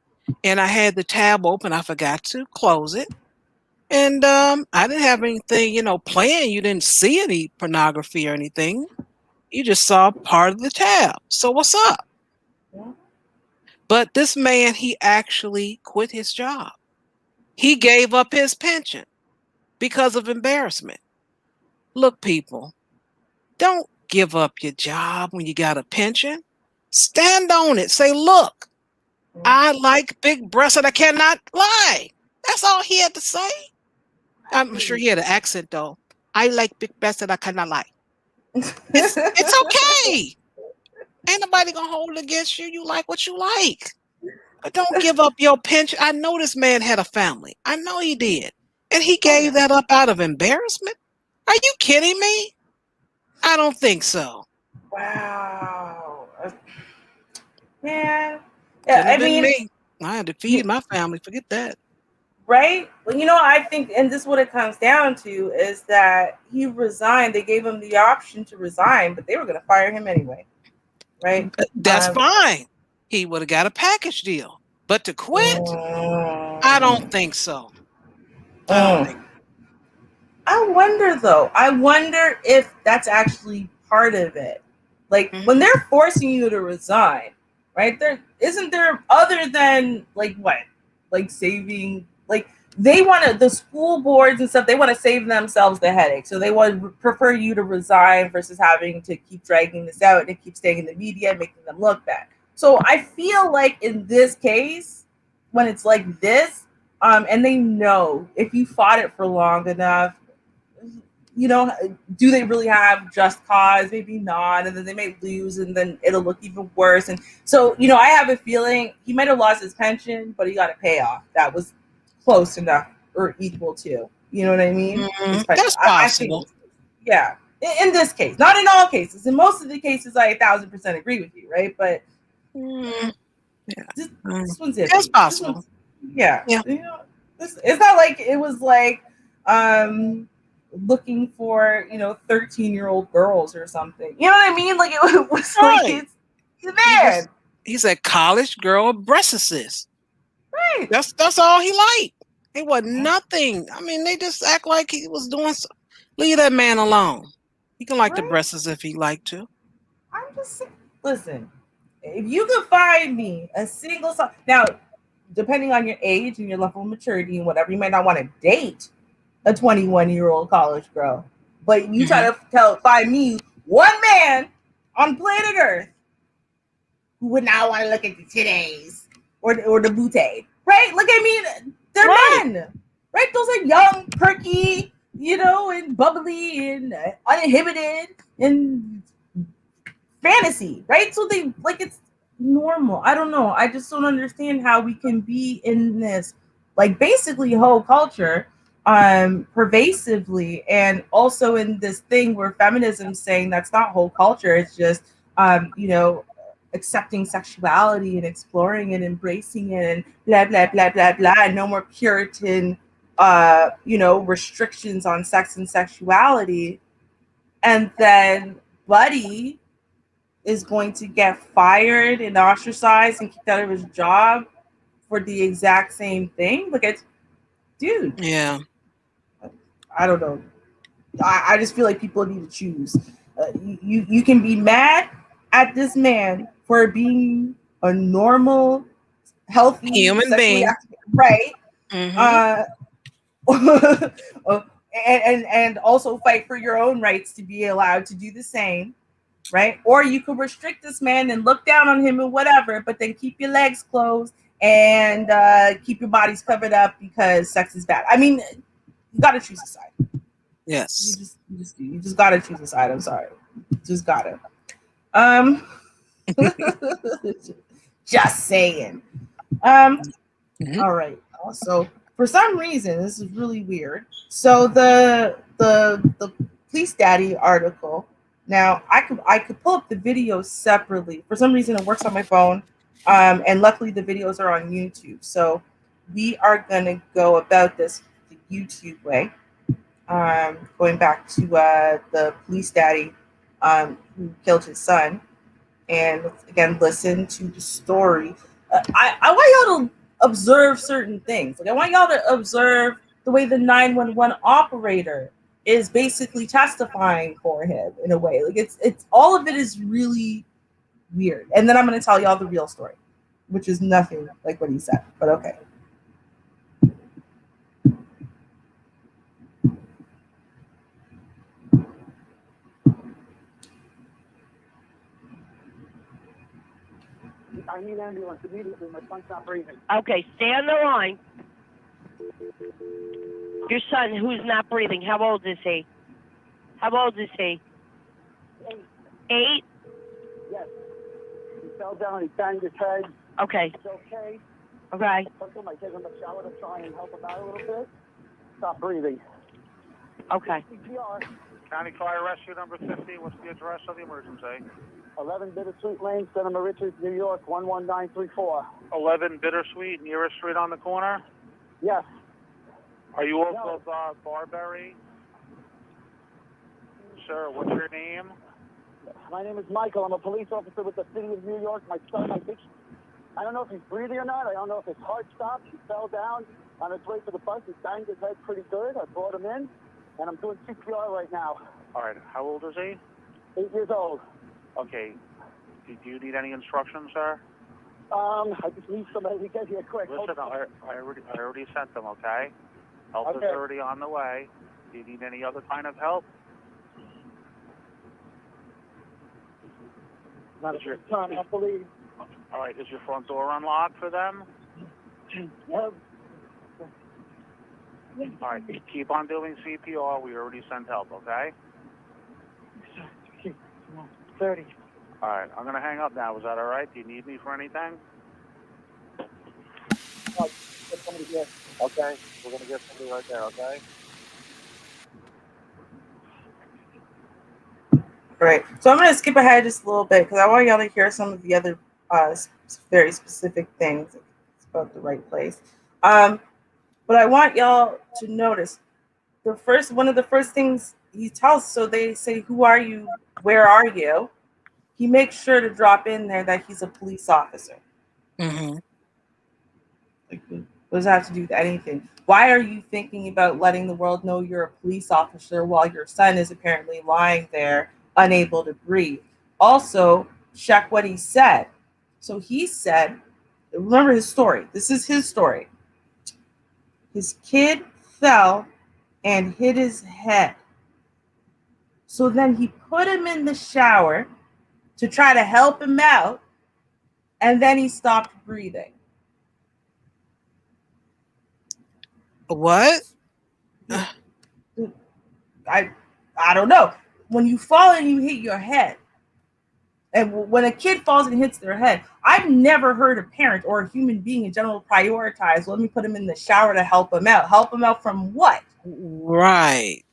and I had the tab open. I forgot to close it. And I didn't have anything, playing. You didn't see any pornography or anything. You just saw part of the tab. So what's up? Yeah. But this man, he actually quit his job. He gave up his pension because of embarrassment. Look, people, don't give up your job when you got a pension. Stand on it. Say, look, I like big breasts and I cannot lie. That's all he had to say. I'm sure he had an accent, though. I like big breasts and I cannot lie. It's okay. Ain't nobody gonna hold it against you. You like what you like. But don't give up your pension. I know this man had a family. I know he did. And he gave that up out of embarrassment? Are you kidding me? I don't think so. Wow. Yeah. Couldn't have been me. I had to feed my family. Forget that. right? Well, you know, I think, and this is what it comes down to, is that he resigned. They gave him the option to resign, but they were going to fire him anyway, right? That's fine. He would have got a package deal. But to quit, I don't think so. I wonder, though. I wonder if that's actually part of it. Like, when they're forcing you to resign, right? There isn't there, other than like what? Like saving, like they want to, the school boards and stuff, they want to save themselves the headache. So they would prefer you to resign versus having to keep dragging this out and keep staying in the media, making them look bad. So I feel like in this case, when it's like this, and they know if you fought it for long enough, you know, do they really have just cause? Maybe not. And then they may lose and then it'll look even worse. And so, you know, I have a feeling he might have lost his pension, but he got a payoff that was close enough or equal to, you know what I mean? That's possible. Yeah. In this case, not in all cases. In most of the cases, I 1,000% agree with you, right? But this one's it. That's possible. Yeah. You know, it's not like it was like, looking for, you know, 13-year-old girls or something. You know what I mean? Like it was like it's man. He's a college girl breast. Right. That's all he liked. It was nothing. I mean, they just act like he was doing leave that man alone. He can like the breasts if he like to. I'm just saying, listen, if you could find me a single song now, depending on your age and your level of maturity and whatever, you might not want to date a 21-year-old college girl, but you try to find me one man on planet Earth who would not want to look at the titties or the booty, right? Look, I mean, they're men, right? Those are young, perky, you know, and bubbly and uninhibited and fantasy, right? So they like it's normal. I don't know. I just don't understand how we can be in this like basically whole culture pervasively, and also in this thing where feminism's saying that's not whole culture, it's just you know, accepting sexuality and exploring and embracing it and blah blah blah blah blah, and no more Puritan you know, restrictions on sex and sexuality. And then Buddy is going to get fired and ostracized and kicked out of his job for the exact same thing. Like it's, dude. Yeah. I don't know. I just feel like people need to choose. You can be mad at this man for being a normal, healthy human being, right? And also fight for your own rights to be allowed to do the same, right? Or you could restrict this man and look down on him and whatever, but then keep your legs closed and keep your bodies covered up because sex is bad. I mean, you got to choose a side. Yes. You just got to choose a side. I'm sorry. Just got to. Just saying. All right. Also, for some reason, this is really weird. So the Police Daddy article. Now I could pull up the videos separately. For some reason, it works on my phone, and luckily the videos are on YouTube. So we are gonna go about this the YouTube way. Going back to the Police Daddy who killed his son, and again listen to the story. I want y'all to observe certain things. Like I want y'all to observe the way the 911 operator is basically testifying for him in a way. Like it's all of it is really weird. And then I'm going to tell y'all the real story, which is nothing like what he said. But okay. I need ambulance immediately. My son's not breathing. Okay, stay on the line. Your son, who's not breathing, how old is he? How old is he? 8? Yes. He fell down, he banged his head. Okay. It's okay. Okay. Took him, I gave him a shower to try and help him out a little bit. Stop breathing. Okay. CPR. County Fire Rescue number 50. What's the address of the emergency? 11 Bittersweet Lane, Cinema Richards, New York, 11934. 11 Bittersweet, nearest street on the corner? Yes. Are you also Barberry? Sure. What's your name? My name is Michael. I'm a police officer with the city of New York. My son, I don't know if he's breathing or not. I don't know if his heart stopped. He fell down on his way to the bus. He banged his head pretty good. I brought him in, and I'm doing CPR right now. All right. How old is he? 8 years old. Okay. Do you need any instructions, sir? I just need somebody to get here quick. Listen, I already sent them, okay? Help is already on the way. Do you need any other kind of help? Not a good time, I believe. All right, is your front door unlocked for them? Yep. All right, keep on doing CPR. We already sent help, okay? 30. All right, I'm going to hang up now. Is that all right? Do you need me for anything? Okay, we're going to get somebody right there, okay? Right. So I'm going to skip ahead just a little bit because I want y'all to hear some of the other very specific things. It's about the right place. But I want y'all to notice one of the first things he tells, so they say, "Who are you? Where are you?" He makes sure to drop in there that he's a police officer. Mm-hmm. Like, what does that have to do with anything? Why are you thinking about letting the world know you're a police officer while your son is apparently lying there, unable to breathe? Also, check what he said. So he said, remember his story. This is his story. His kid fell and hit his head. So then he put him in the shower to try to help him out, and then he stopped breathing. What? I don't know. When you fall and you hit your head, and when a kid falls and hits their head, I've never heard a parent or a human being in general prioritize, let me put him in the shower to help him out. Help him out from what? Right.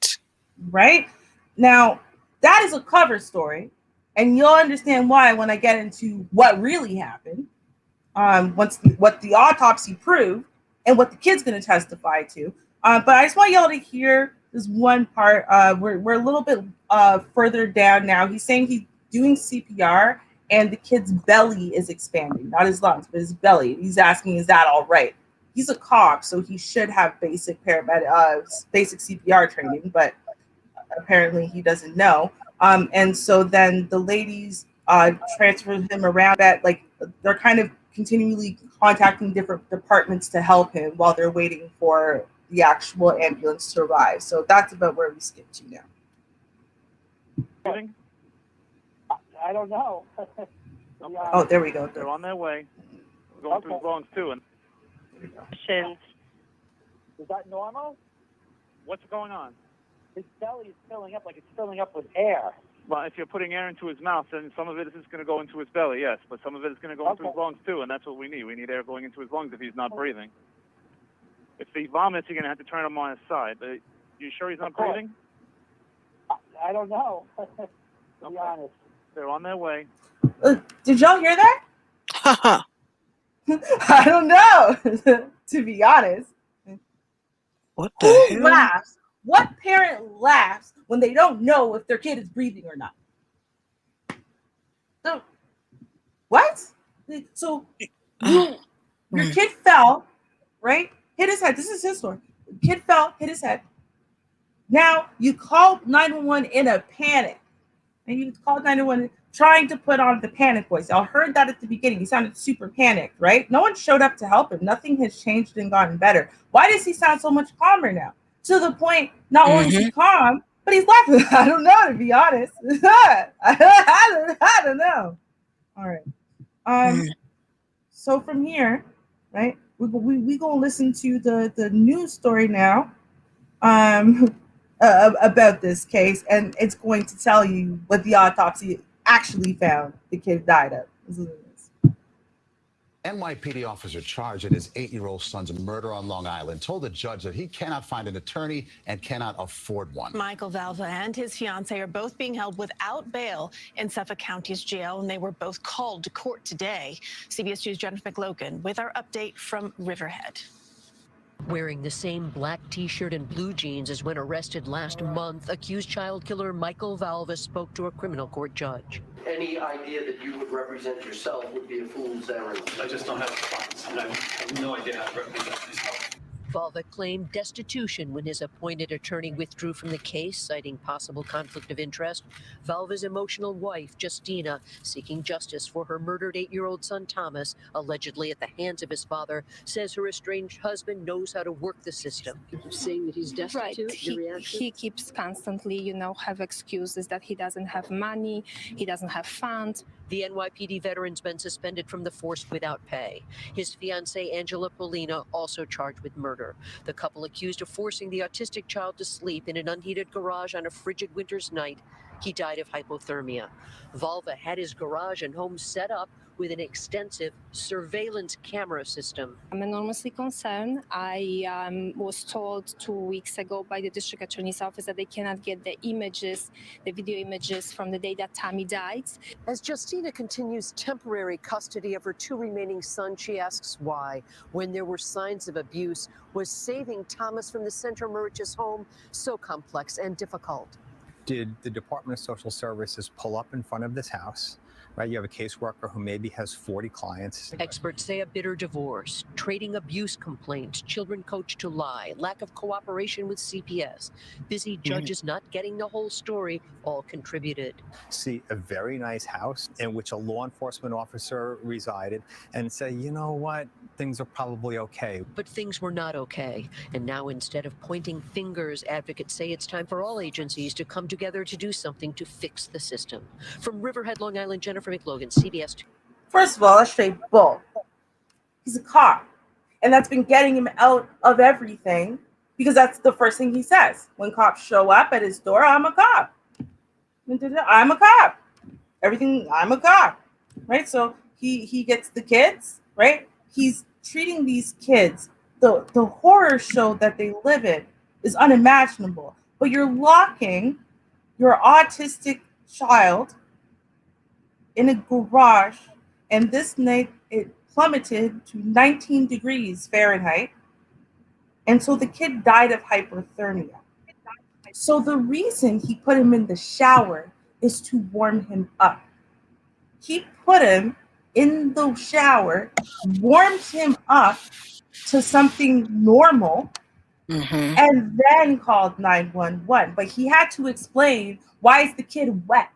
Right? Now, that is a cover story, and you'll understand why when I get into what really happened, what the autopsy proved, and what the kid's going to testify to. But I just want y'all to hear this one part. We're a little bit further down now. He's saying he's doing CPR, and the kid's belly is expanding, not his lungs, but his belly. He's asking, is that all right? He's a cop, so he should have basic CPR training, but apparently he doesn't know. And so then the ladies transfer him around they're kind of continually contacting different departments to help him while they're waiting for the actual ambulance to arrive. So that's about where we skip to now. I don't know. Oh, there we go. They're on their way. Going through his lungs, too. And is that normal? what's going on? His belly is filling up like it's filling up with air. Well, if you're putting air into his mouth, then some of it is going to go into his belly, yes. But some of it is going to go into his lungs, too, and that's what we need. We need air going into his lungs if he's not breathing. If he vomits, you're going to have to turn him on his side. But you sure he's not breathing? I don't know, to be honest. They're on their way. Did y'all hear that? I don't know, to be honest. What the hell? Laughs? What parent laughs when they don't know if their kid is breathing or not? So, what? So your kid fell, right? Hit his head. This is his story. Kid fell, hit his head. Now you called 911 in a panic. And you called 911 trying to put on the panic voice. Y'all heard that at the beginning. He sounded super panicked, right? No one showed up to help him. Nothing has changed and gotten better. Why does he sound so much calmer now? To the point, not only is he calm, but he's laughing. I don't know, to be honest. I don't know. All right. So from here, right, we gonna listen to the news story now about this case, and it's going to tell you what the autopsy actually found the kid died of. NYPD officer charged in his 8-year-old son's murder on Long Island told the judge that he cannot find an attorney and cannot afford one. Michael Valva and his fiancée are both being held without bail in Suffolk County's jail, and they were both called to court today. CBS 2's Jennifer McLogan with our update from Riverhead. Wearing the same black t-shirt and blue jeans as when arrested last month, accused child killer Michael Valva spoke to a criminal court judge. Any idea that you would represent yourself would be a fool's errand. I just don't have the funds, and I have no idea how to represent myself. Valva claimed destitution when his appointed attorney withdrew from the case, citing possible conflict of interest. Valva's emotional wife, Justina, seeking justice for her murdered 8-year-old son, Thomas, allegedly at the hands of his father, says her estranged husband knows how to work the system. Saying that he's destitute, He keeps constantly, have excuses that he doesn't have money, he doesn't have funds. The NYPD veteran's been suspended from the force without pay. His fiancée, Angela Polina, also charged with murder. The couple accused of forcing the autistic child to sleep in an unheated garage on a frigid winter's night. He died of hypothermia. Valva had his garage and home set up with an extensive surveillance camera system. I'm enormously concerned. I was told 2 weeks ago by the district attorney's office that they cannot get the video images from the day that Tommy died. As Justina continues temporary custody of her 2 remaining sons, she asks why, when there were signs of abuse, was saving Thomas from the Central Mauritius home so complex and difficult. Did the Department of Social Services pull up in front of this house? Right, you have a caseworker who maybe has 40 clients. Experts say a bitter divorce, trading abuse complaints, children coached to lie, lack of cooperation with CPS, busy judges not getting the whole story, all contributed. See a very nice house in which a law enforcement officer resided and say, you know what, things are probably okay. But things were not okay. And now instead of pointing fingers, advocates say it's time for all agencies to come together to do something to fix the system. From Riverhead, Long Island, Jennifer McLogan, CBS 2. First of all, that's straight bull. He's a cop. And that's been getting him out of everything because that's the first thing he says. When cops show up at his door, I'm a cop. I'm a cop. Everything, I'm a cop. Right? So he gets the kids, right? He's treating these kids. The horror show that they live in is unimaginable. But you're locking your autistic child in a garage, and this night it plummeted to 19 degrees Fahrenheit, and so the kid died of hypothermia. So the reason he put him in the shower is to warm him up. He put him in the shower, warmed him up to something normal, and then called 911. But he had to explain, why is the kid wet?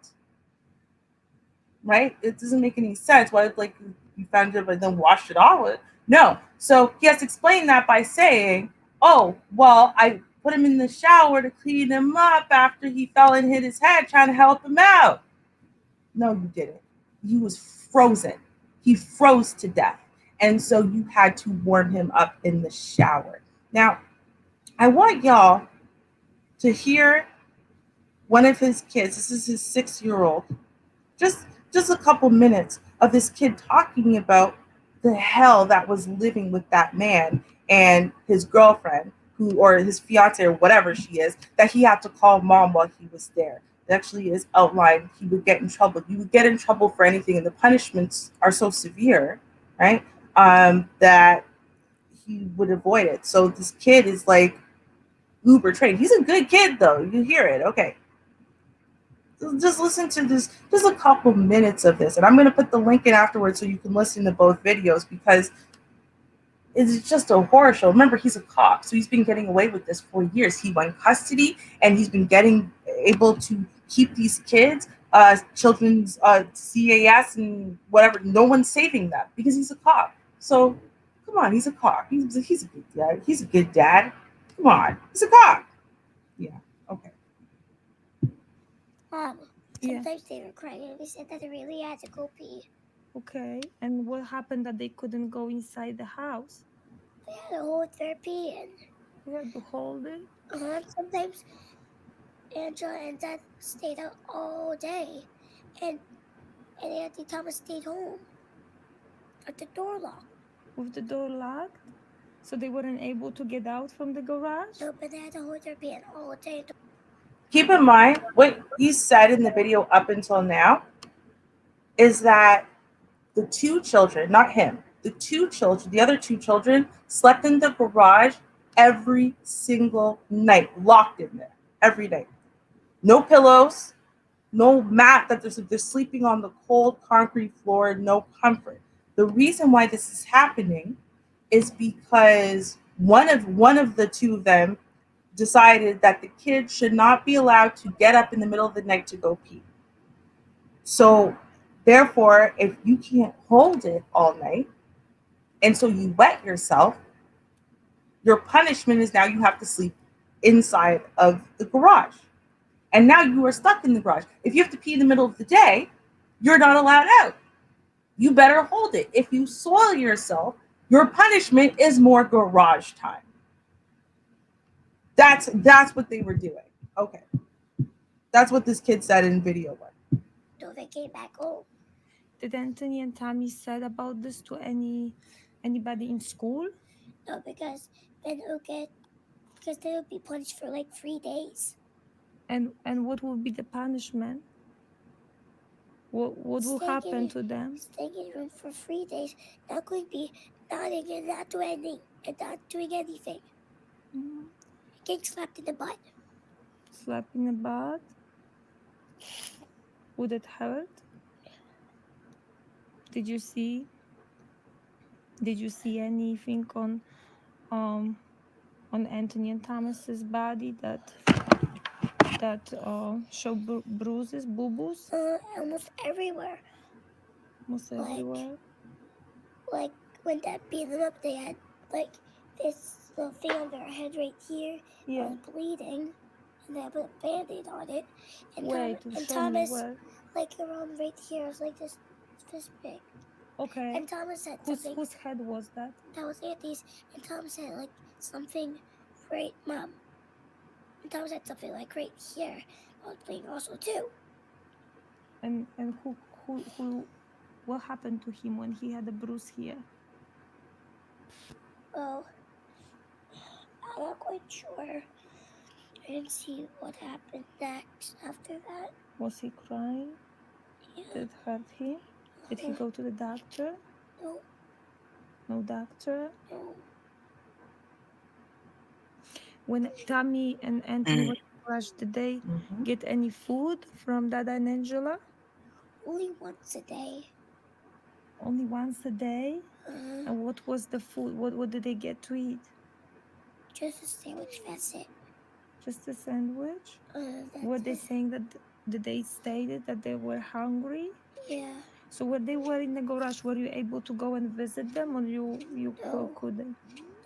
Right? It doesn't make any sense. Why, like, you found it but then washed it off? No. So he has to explain that by saying, oh, well, I put him in the shower to clean him up after he fell and hit his head trying to help him out. No, you didn't. He was frozen. He froze to death. And so you had to warm him up in the shower. Now, I want y'all to hear one of his kids. This is his 6-year-old. Just a couple minutes of this kid talking about the hell that was living with that man and his girlfriend, or his fiance or whatever she is, that he had to call mom while he was there. It actually is outlined. He would get in trouble. You would get in trouble for anything, and the punishments are so severe, right? That he would avoid it. So this kid is like uber trained. He's a good kid though. You hear it. Okay. Just listen to this, just a couple minutes of this. And I'm going to put the link in afterwards so you can listen to both videos, because it's just a horror show. Remember, he's a cop, so he's been getting away with this for years. He won custody, and he's been able to keep these kids, children's CAS and whatever. No one's saving them because he's a cop. So come on, he's a cop. He's a good dad. He's a good dad. Come on, he's a cop. Yeah. Okay. Sometimes they were crying and they said that they really had to go pee. Okay, and what happened that they couldn't go inside the house? They had to hold their pee in. They had to hold it? Sometimes Angela and Dad stayed out all day, and Auntie Thomas stayed home with the door locked. With the door locked? So they weren't able to get out from the garage? No, but they had to hold their pee in all day. Keep in mind, what he said in the video up until now is that the 2 children, not him, the other two children slept in the garage every single night, locked in there every night. No pillows, no mat, that they're sleeping on the cold concrete floor, no comfort. The reason why this is happening is because one of the two of them decided that the kid should not be allowed to get up in the middle of the night to go pee. So therefore, if you can't hold it all night, and so you wet yourself, your punishment is now you have to sleep inside of the garage. And now you are stuck in the garage. If you have to pee in the middle of the day, you're not allowed out. You better hold it. If you soil yourself, your punishment is more garage time. That's what they were doing. Okay. That's what this kid said in video one. So they came back home. Did Anthony and Tammy said about this to anybody in school? No, because then they would be punished for like 3 days. And what would be the punishment? What will happen to them? Staying in room for 3 days, not going to be nodding and not doing anything. Mm-hmm. Getting slapped in the butt. Slapped in the butt? Would it hurt? Did you see anything on Anthony and Thomas's body that show bruises, boo-boos? Almost everywhere. Almost everywhere. Like when Dad beat them up, they had like this little thing on their head right here. Yeah. It was bleeding, and they put a Band-Aid on it. And Show me Thomas, where. like around right here, was like this big. Okay. And Thomas said something. Whose head was that? That was Anthony's. And Thomas said like something right, Mom. And Thomas said something like right here. I was bleeding also too. And who what happened to him when he had a bruise here? Well, I'm not quite sure. I didn't see what happened next after that. Was he crying? Yeah. Did it hurt him? Did he go to the doctor? No. No doctor? No. When Tammy and Anthony were crushed, did they get any food from Dada and Angela? Only once a day. Only once a day? And what was the food? What did they get to eat? Just a sandwich, that's it. Just a sandwich? Were they saying that they stated that they were hungry? Yeah. So when they were in the garage, were you able to go and visit them, or you couldn't?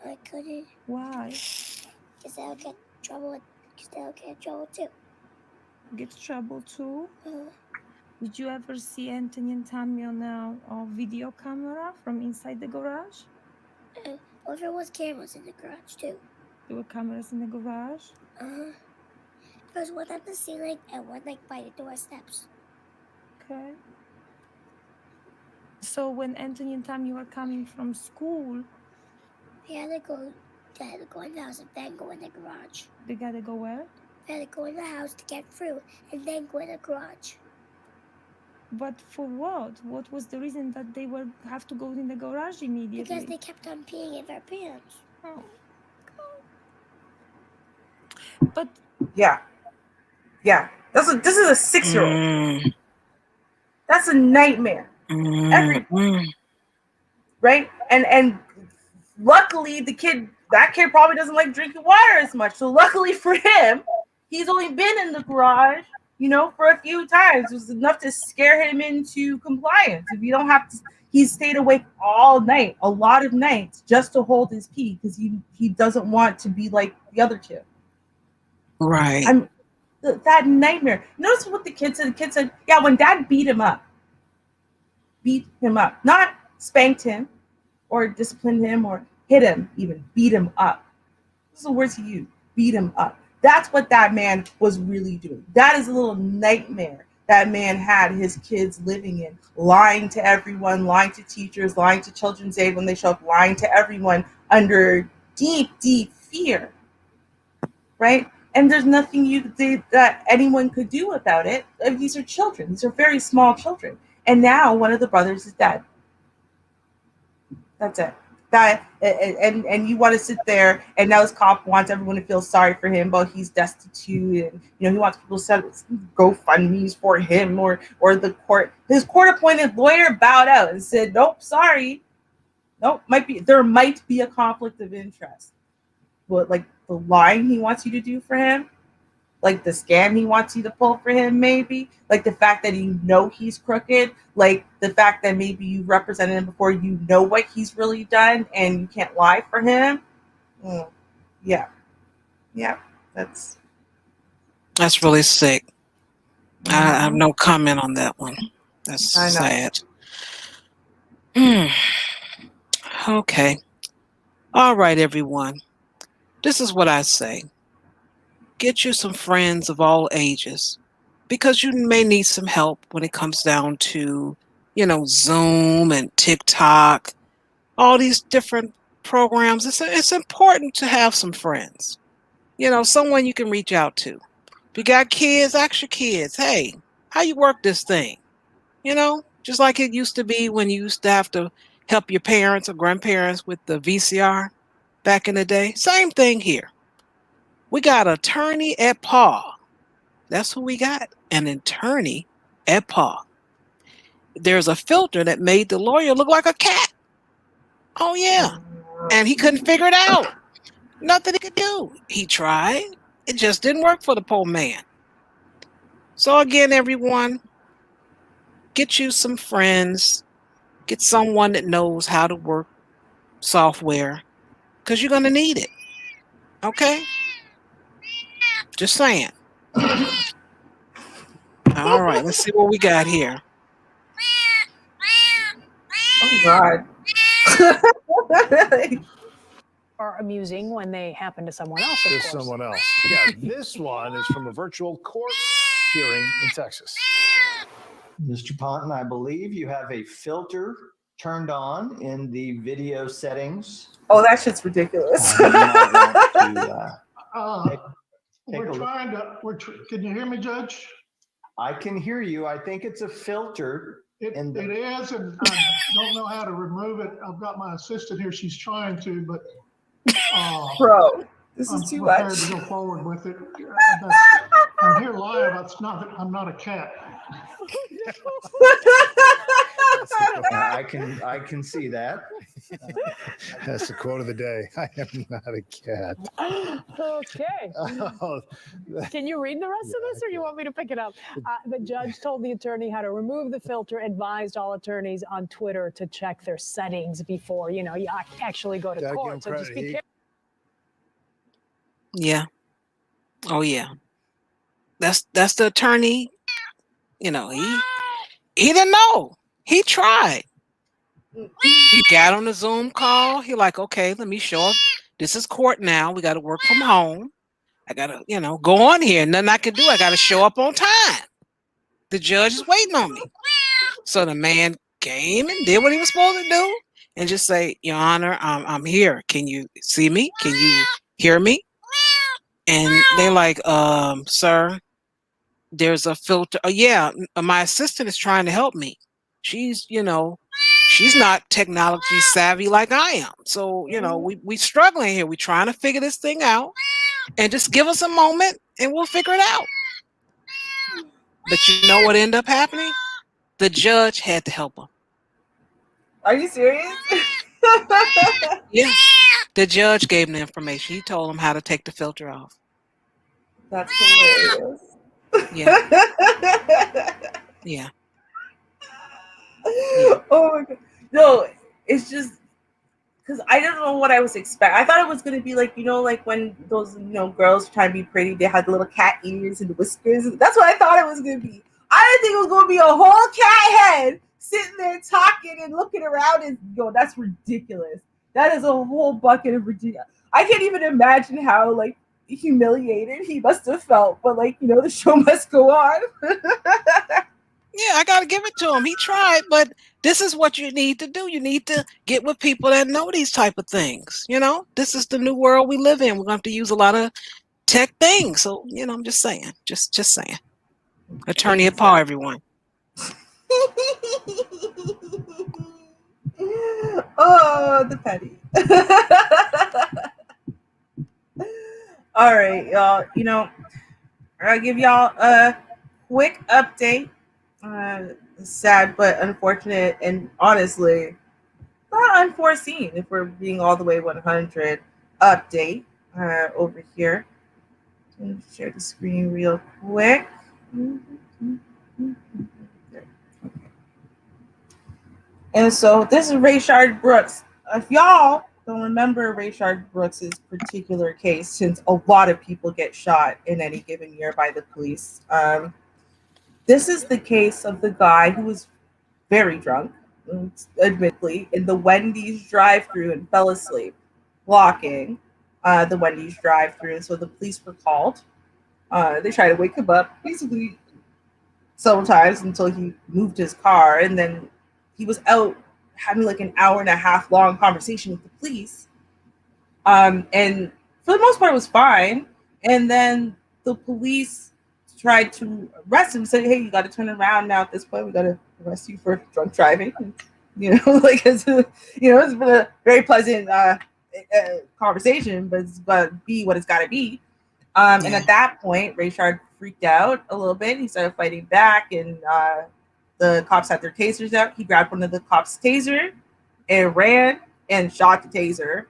I couldn't. Why? Because they'll get trouble. Too. Get trouble too? Did you ever see Anthony and Tammy on a video camera from inside the garage? Well, there was cameras in the garage too. There were cameras in the garage? There was one on the ceiling and one like by the doorsteps. Okay. So when Anthony and Tammy were coming from school, they had to go in the house and then go in the garage. They gotta go where? They had to go in the house to get through and then go in the garage. But for what? What was the reason that they have to go in the garage immediately? Because they kept on peeing in their pants. Oh. But yeah. This is a 6-year-old. That's a nightmare. Right? And luckily that kid probably doesn't like drinking water as much. So luckily for him, he's only been in the garage, for a few times. It was enough to scare him into compliance. If you don't have to, he stayed awake all night, a lot of nights, just to hold his pee because he doesn't want to be like the other two. Right. That nightmare. Notice what the kid said. The kid said, yeah, when Dad beat him up, not spanked him or disciplined him or hit him, even beat him up. Those are the words he used, beat him up. That's what that man was really doing. That is a little nightmare that man had his kids living in, lying to everyone, lying to teachers, lying to Children's Aid when they show up, lying to everyone under deep, deep fear, right? And there's nothing that anyone could do about it. These are children. These are very small children. And now one of the brothers is dead. That's it. that, and you want to sit there, and now this cop wants everyone to feel sorry for him, but he's destitute, and he wants people to set GoFundMe's for him, or his court-appointed lawyer bowed out and said, nope, sorry, nope, there might be a conflict of interest, but like the lying he wants you to do for him, like the scam he wants you to pull for him, maybe like the fact that he's crooked, like the fact that maybe you represented him before, what he's really done, and you can't lie for him. Yeah, that's really sick. I have no comment on that one. That's sad. Okay. All right, everyone. This is what I say. Get you some friends of all ages, because you may need some help when it comes down to, Zoom and TikTok, all these different programs. It's important to have some friends, someone you can reach out to. If you got kids, ask your kids, hey, how you work this thing? Just like it used to be when you used to have to help your parents or grandparents with the VCR back in the day. Same thing here. We got an attorney at Paw. That's who we got, an attorney at Paw. There's a filter that made the lawyer look like a cat. Oh, yeah. And he couldn't figure it out. Nothing he could do. He tried. It just didn't work for the poor man. So again, everyone, get you some friends. Get someone that knows how to work software, because you're going to need it. Okay? Just saying. All right, let's see what we got here. Oh, God. Are amusing when they happen to someone else, of course. Someone else. Yeah, this one is from a virtual court hearing in Texas. Mr. Ponton, I believe you have a filter turned on in the video settings. Oh, that shit's ridiculous. Can you hear me, Judge? I can hear you. I think it's a filter. It is, and I don't know how to remove it. I've got my assistant here. She's trying to, but bro, this is too much. I'm prepared to go forward with it. I'm here live. I'm not a cat. I can see that. That's the quote of the day. I am not a cat. Okay. Can you read the rest of this, or you want me to pick it up? The judge told the attorney how to remove the filter, advised all attorneys on Twitter to check their settings before, you actually go to court. So just be careful. Yeah. Oh, yeah. That's the attorney. He didn't know. He tried. He got on the Zoom call. He like, okay, let me show up. This is court now. We got to work from home. I got to, go on here. Nothing I can do. I got to show up on time. The judge is waiting on me. So the man came and did what he was supposed to do and just say, Your Honor, I'm here. Can you see me? Can you hear me? And they're like, sir, there's a filter. Oh, yeah, my assistant is trying to help me. She's, she's not technology savvy like I am. So, we struggling here. We're trying to figure this thing out, and just give us a moment and we'll figure it out. But you know what ended up happening? The judge had to help him. Are you serious? Yeah. The judge gave him the information. He told him how to take the filter off. That's hilarious. Yeah. Yeah. Oh my God. No, it's just because I don't know what I was expecting. I thought it was going to be like, like when those, girls trying to be pretty, they had the little cat ears and the whiskers. That's what I thought it was going to be. I didn't think it was going to be a whole cat head sitting there talking and looking around and, that's ridiculous. That is a whole bucket of ridiculous. I can't even imagine how, humiliated he must have felt. But, the show must go on. Yeah, I got to give it to him. He tried, but this is what you need to do. You need to get with people that know these type of things. This is the new world we live in. We're going to have to use a lot of tech things. So, I'm just saying. Just saying. Attorney at Paw, everyone. Oh, the petty. All right, y'all. I'll give y'all a quick update. Sad but unfortunate, and honestly, not unforeseen. If we're being all the way 100, update over here. Let me share the screen real quick. And so this is Rayshard Brooks. If y'all don't remember Rayshard Brooks's particular case, since a lot of people get shot in any given year by the police, this is the case of the guy who was very drunk, admittedly, in the Wendy's drive-thru and fell asleep, blocking the Wendy's drive-thru. And so the police were called. They tried to wake him up, basically several times until he moved his car, and then he was out having like an hour and a half long conversation with the police. And for the most part, it was fine. And then the police tried to arrest him, said, "Hey, you got to turn around now. At this point, we got to arrest you for drunk driving." And, it's been a very pleasant conversation, but it's got to be what it's got to be. And at that point, Rayshard freaked out a little bit. He started fighting back, and the cops had their tasers out. He grabbed one of the cops' taser and ran and shot the taser.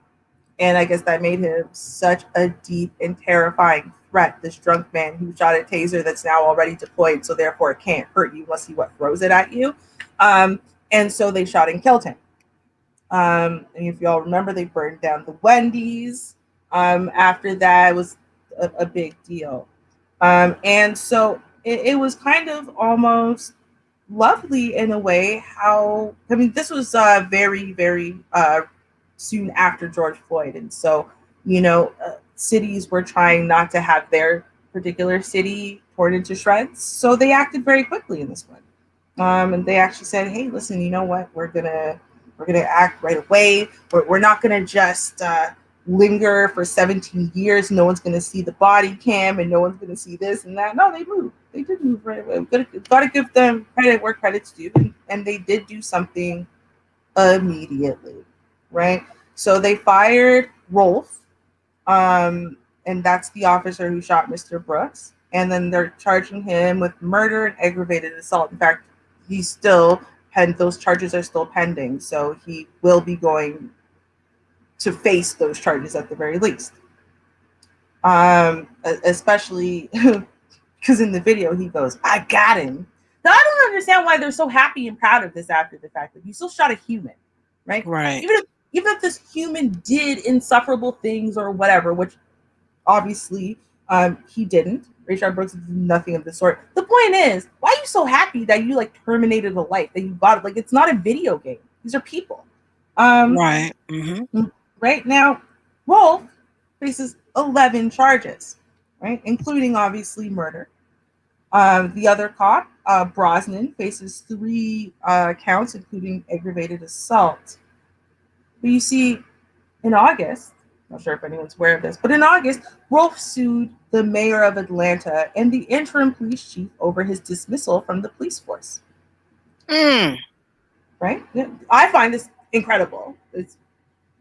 And I guess that made him such a deep and terrifying threat, this drunk man who shot a taser that's now already deployed, so therefore it can't hurt you unless he throws it at you. And so they shot and killed him. And if y'all remember, they burned down the Wendy's. After that, it was a big deal. And so it was kind of almost lovely in a way how, this was very, very soon after George Floyd. And so, cities were trying not to have their particular city torn into shreds. So they acted very quickly in this one. And they actually said, "Hey, listen, you know what? We're gonna act right away. We're not gonna just linger for 17 years. No one's gonna see the body cam, and no one's gonna see this and that." No, they moved. They did move right away. Gotta give them credit where credit's due, and they did do something immediately, right? So they fired Rolf, and that's the officer who shot Mr. Brooks. And then they're charging him with murder and aggravated assault. In fact, those charges are still pending. So he will be going to face those charges at the very least. Especially because in the video he goes, "I got him." Now, I don't understand why they're so happy and proud of this after the fact that you still shot a human, right? Right. Even if this human did insufferable things or whatever, which obviously he didn't. Rayshard Brooks did nothing of the sort. The point is, why are you so happy that you terminated a life, that you got it? It's not a video game. These are people. Right. Mm-hmm. Right now, Rolf faces 11 charges, right, including obviously murder. The other cop, Brosnan, faces 3 counts, including aggravated assault. But you see, in August, not sure if anyone's aware of this, but in August, Rolf sued the mayor of Atlanta and the interim police chief over his dismissal from the police force. Right? I find this incredible.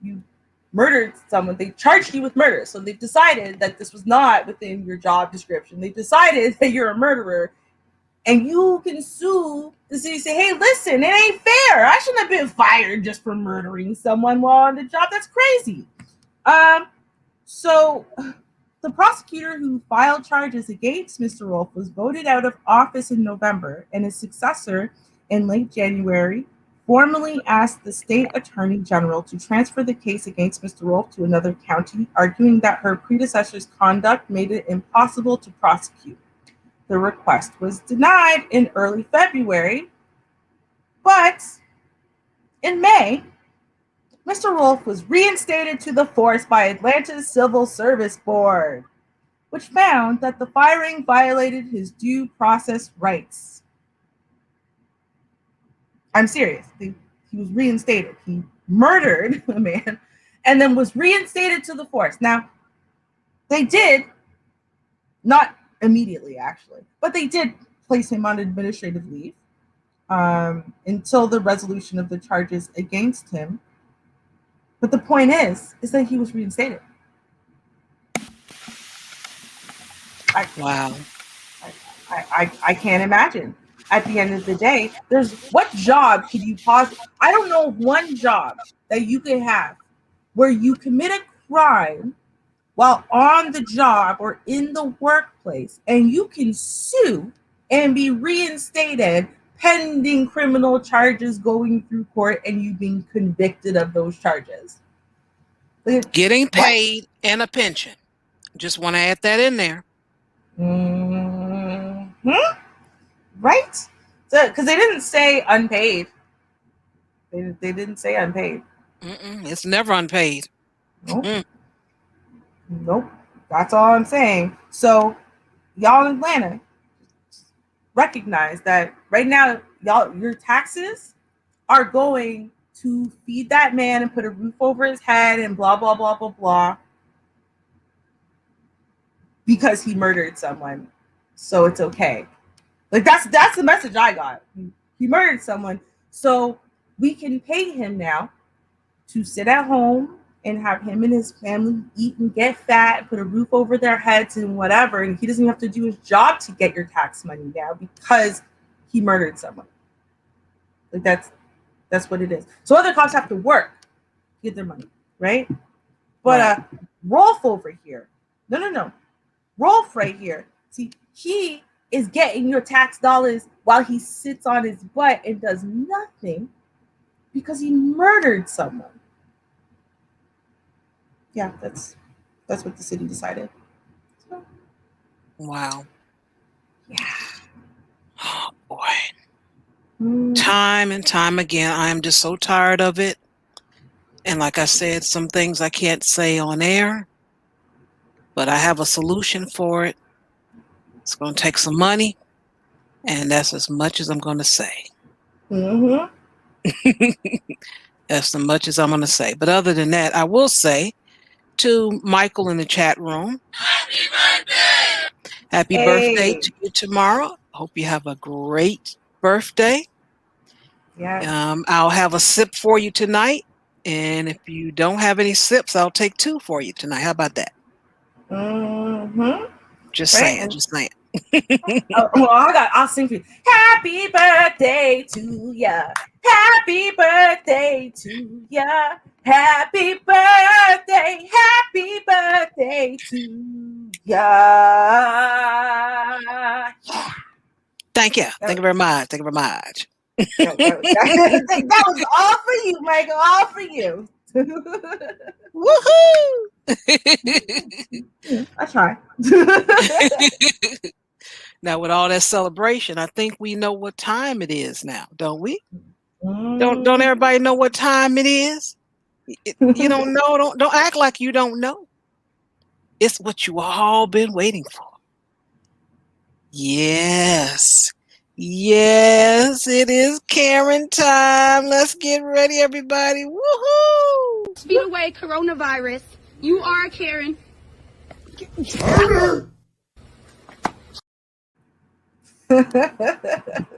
You murdered someone. They charged you with murder. So they decided that this was not within your job description. They decided that you're a murderer. And you can sue the city, say, "Hey, listen, it ain't fair. I shouldn't have been fired just for murdering someone while on the job. That's crazy." So the prosecutor who filed charges against Mr. Rolf was voted out of office in November, and his successor in late January formally asked the state attorney general to transfer the case against Mr. Rolf to another county, arguing that her predecessor's conduct made it impossible to prosecute. The request was denied in early February, but in May, Mr. Rolf was reinstated to the force by Atlanta's Civil Service Board, which found that the firing violated his due process rights. I'm serious. He was reinstated. He murdered a man and then was reinstated to the force. Now, they did, not immediately actually, but they did place him on administrative leave. until the resolution of the charges against him. But the point is that he was reinstated. Wow. I can't imagine. At the end of the day, what job could you possibly? I don't know one job that you could have where you commit a crime while on the job or in the workplace, and you can sue and be reinstated pending criminal charges going through court and you being convicted of those charges. Getting paid and a pension. Just want to add that in there. Mm-hmm. Right? Because they didn't say unpaid. They didn't say unpaid. It's never unpaid. Nope. Nope. That's all I'm saying. So, y'all in Atlanta, recognize that right now, y'all, your taxes are going to feed that man and put a roof over his head and blah, blah, blah, blah, blah, because he murdered someone. So it's okay. Like, that's the message I got. He murdered someone. So we can pay him now to sit at home and have him and his family eat and get fat, put a roof over their heads and whatever. And he doesn't have to do his job to get your tax money now because he murdered someone. Like, that's what it is. So other cops have to work to get their money, right? But Rolf over here, no. Rolf right here, see, he is getting your tax dollars while he sits on his butt and does nothing because he murdered someone. Yeah, that's what the city decided. So. Wow. Yeah. Oh boy. Time and time again, I am just so tired of it. And like I said, some things I can't say on air, but I have a solution for it. It's going to take some money, and that's as much as I'm going to say. That's as much as I'm going to say. But other than that, I will say to Michael in the chat room, happy birthday! Happy birthday to you tomorrow. Hope you have a great birthday. Yeah. I'll have a sip for you tonight. And if you don't have any sips, I'll take 2 for you tonight. How about that? Just saying. Well, I'll sing for you. Happy birthday to ya. Happy birthday to ya. Happy birthday. Happy birthday to ya. Thank you. Thank you very much. Thank you very much. That was all for you, Michael. All for you. Woohoo! I try. Now, with all that celebration, I think we know what time it is now, don't we? Don't everybody know what time it is? You don't know. Don't act like you don't know. It's what you all been waiting for. Yes. Yes, it is Karen time. Let's get ready, everybody. Woohoo! Speed away coronavirus. You are Karen.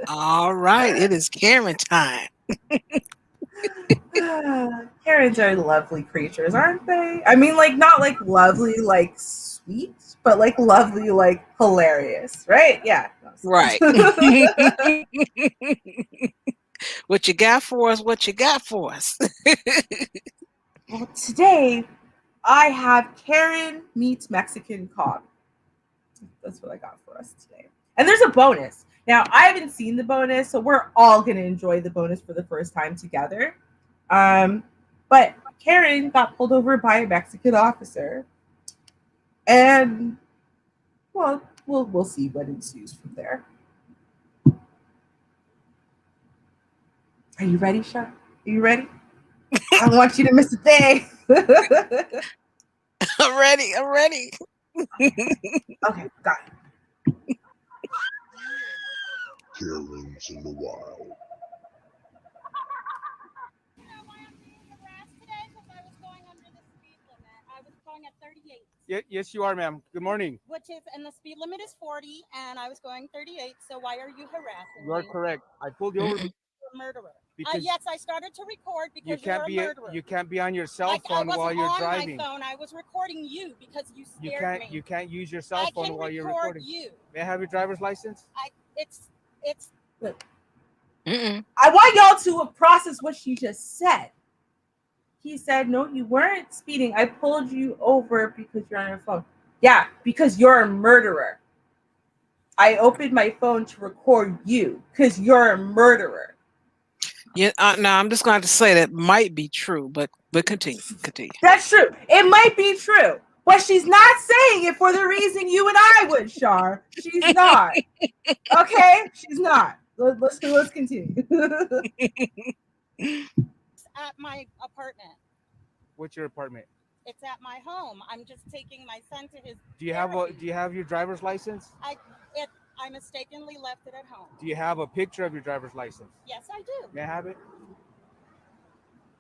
All right, it is Karen time. Karens are lovely creatures, aren't they? I mean, like, not like lovely, like sweet, but like lovely, like hilarious, right? Yeah. Right. What you got for us? What you got for us? Well, today I have Karen meets Mexican cop. That's what I got for us today. And there's a bonus. Now, I haven't seen the bonus, so we're all going to enjoy the bonus for the first time together. But Karen got pulled over by a Mexican officer. And, well, we'll see what ensues from there. Are you ready, Sha? Are you ready? I don't want you to miss a thing. I'm ready. Okay, got it. Karen's in the wild. I was going under the speed limit. I was going at 38. Yes, you are, ma'am. Good morning. Which is, and the speed limit is 40, and I was going 38. So why are you harassing You are me? correct. I pulled you over You're a murderer. because Yes, I started to record because you can't you're a murderer. you can't be on your cell I phone while wasn't you're on driving. my phone. I was recording you because you scared me. You can't use your cell phone while you're recording. You. May I have your driver's license? It's. I want y'all to process what she just said. He said, no, you weren't speeding. I pulled you over because you're on your phone. Yeah, because you're a murderer. I opened my phone to record you because you're a murderer. Yeah, now I'm just going to say that might be true, but continue. That's true. It might be true, but she's not saying it for the reason you and I would, Char. She's not. Okay, she's not. Let's continue. At my apartment. What's your apartment? It's at my home. I'm just taking my son to his. Do you have your driver's license? I mistakenly left it at home. Do you have a picture of your driver's license? Yes, I do. May I have it?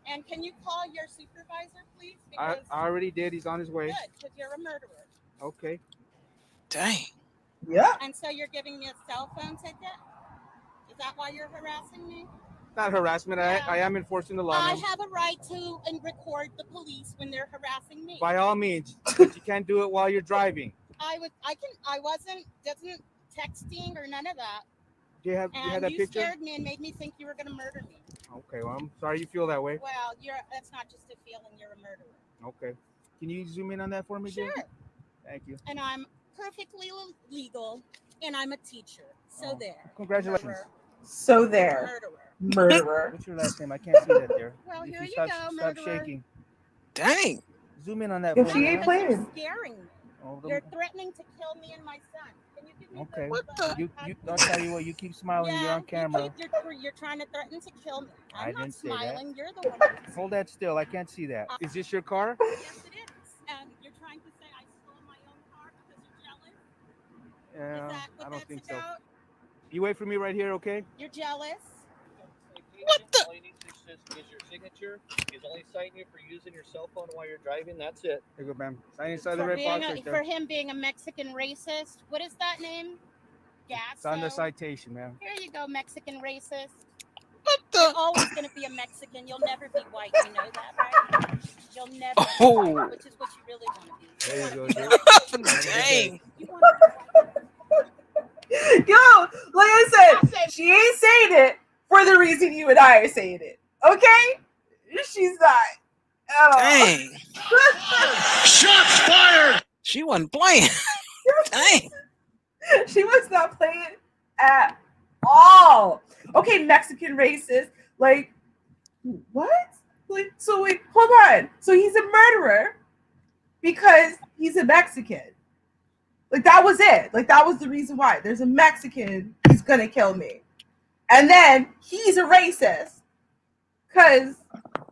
And can you call your supervisor, please? I already did. He's on his way. Good, because you're a murderer. Okay. Dang. Yeah. And so you're giving me a cell phone ticket? Is that why you're harassing me? Not harassment. Yeah. I am enforcing the law. I have a right to record the police when they're harassing me. By all means, but you can't do it while you're driving. I wasn't texting or none of that. Do you have that you picture? Scared me and made me think you were going to murder me. Okay, well, I'm sorry you feel that way. Well, that's not just a feeling. You're a murderer. Okay. Can you zoom in on that for me, Sure. Jen? Thank you. And I'm perfectly legal, and I'm a teacher. So there. Congratulations. Murderer. So there. Murderer. What's your last name? I can't see that there. Well, If here you stop, go, Stop murderer. shaking. Dang. Zoom in on that. If for she me, ain't man. playing. You're scaring me. Oh, You're threatening to kill me and my son. Can you give me Okay. the I'll tell you what. You keep smiling. You're on camera. You're trying to threaten to kill me. I I'm not didn't say that. smiling. You're the one. Hold that still. I can't see that. Is this your car? Yes, it is. And you're trying to say I stole my own car because you're jealous? Yeah, Is that what I don't that's think about? so. You wait for me right here, okay? You're jealous? What the? All you need is your signature. He's only citing you for using your cell phone while you're driving. That's it. Here you go, ma'am. Sign inside the red box right For there. him being a Mexican racist. What is that name? Gas. It's on the citation, ma'am. Here you go, Mexican racist. What the? You're always going to be a Mexican. You'll never be white. You know that, right? You'll never be white, which is what you really want to be. There you go, Dang. Yo, like I said, she ain't saying it for the reason you and I are saying it. Okay? She's not. At all. Dang. Shots fired. She wasn't playing. Dang. She was not playing at all. Okay, Mexican racist. Like, what? Like, so wait, hold on. So he's a murderer because he's a Mexican. Like, that was it. Like, that was the reason why. There's a Mexican, he's gonna kill me. And then he's a racist. Because,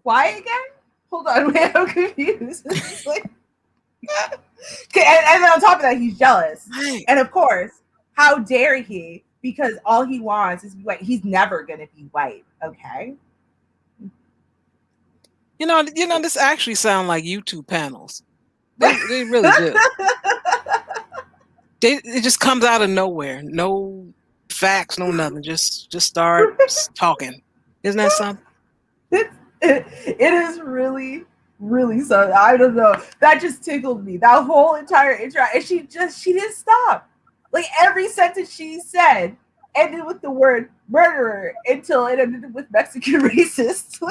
why again? Hold on, wait, I'm confused. It's like, and then on top of that, he's jealous. And of course, how dare he? Because all he wants is white. He's never gonna be white, okay? You know, this actually sound like YouTube panels. They really do. It just comes out of nowhere. No facts, no nothing. Just start talking. Isn't that something? It is really, really something. I don't know. That just tickled me. That whole entire intro. And she didn't stop. Like, every sentence she said ended with the word murderer until it ended with Mexican racist.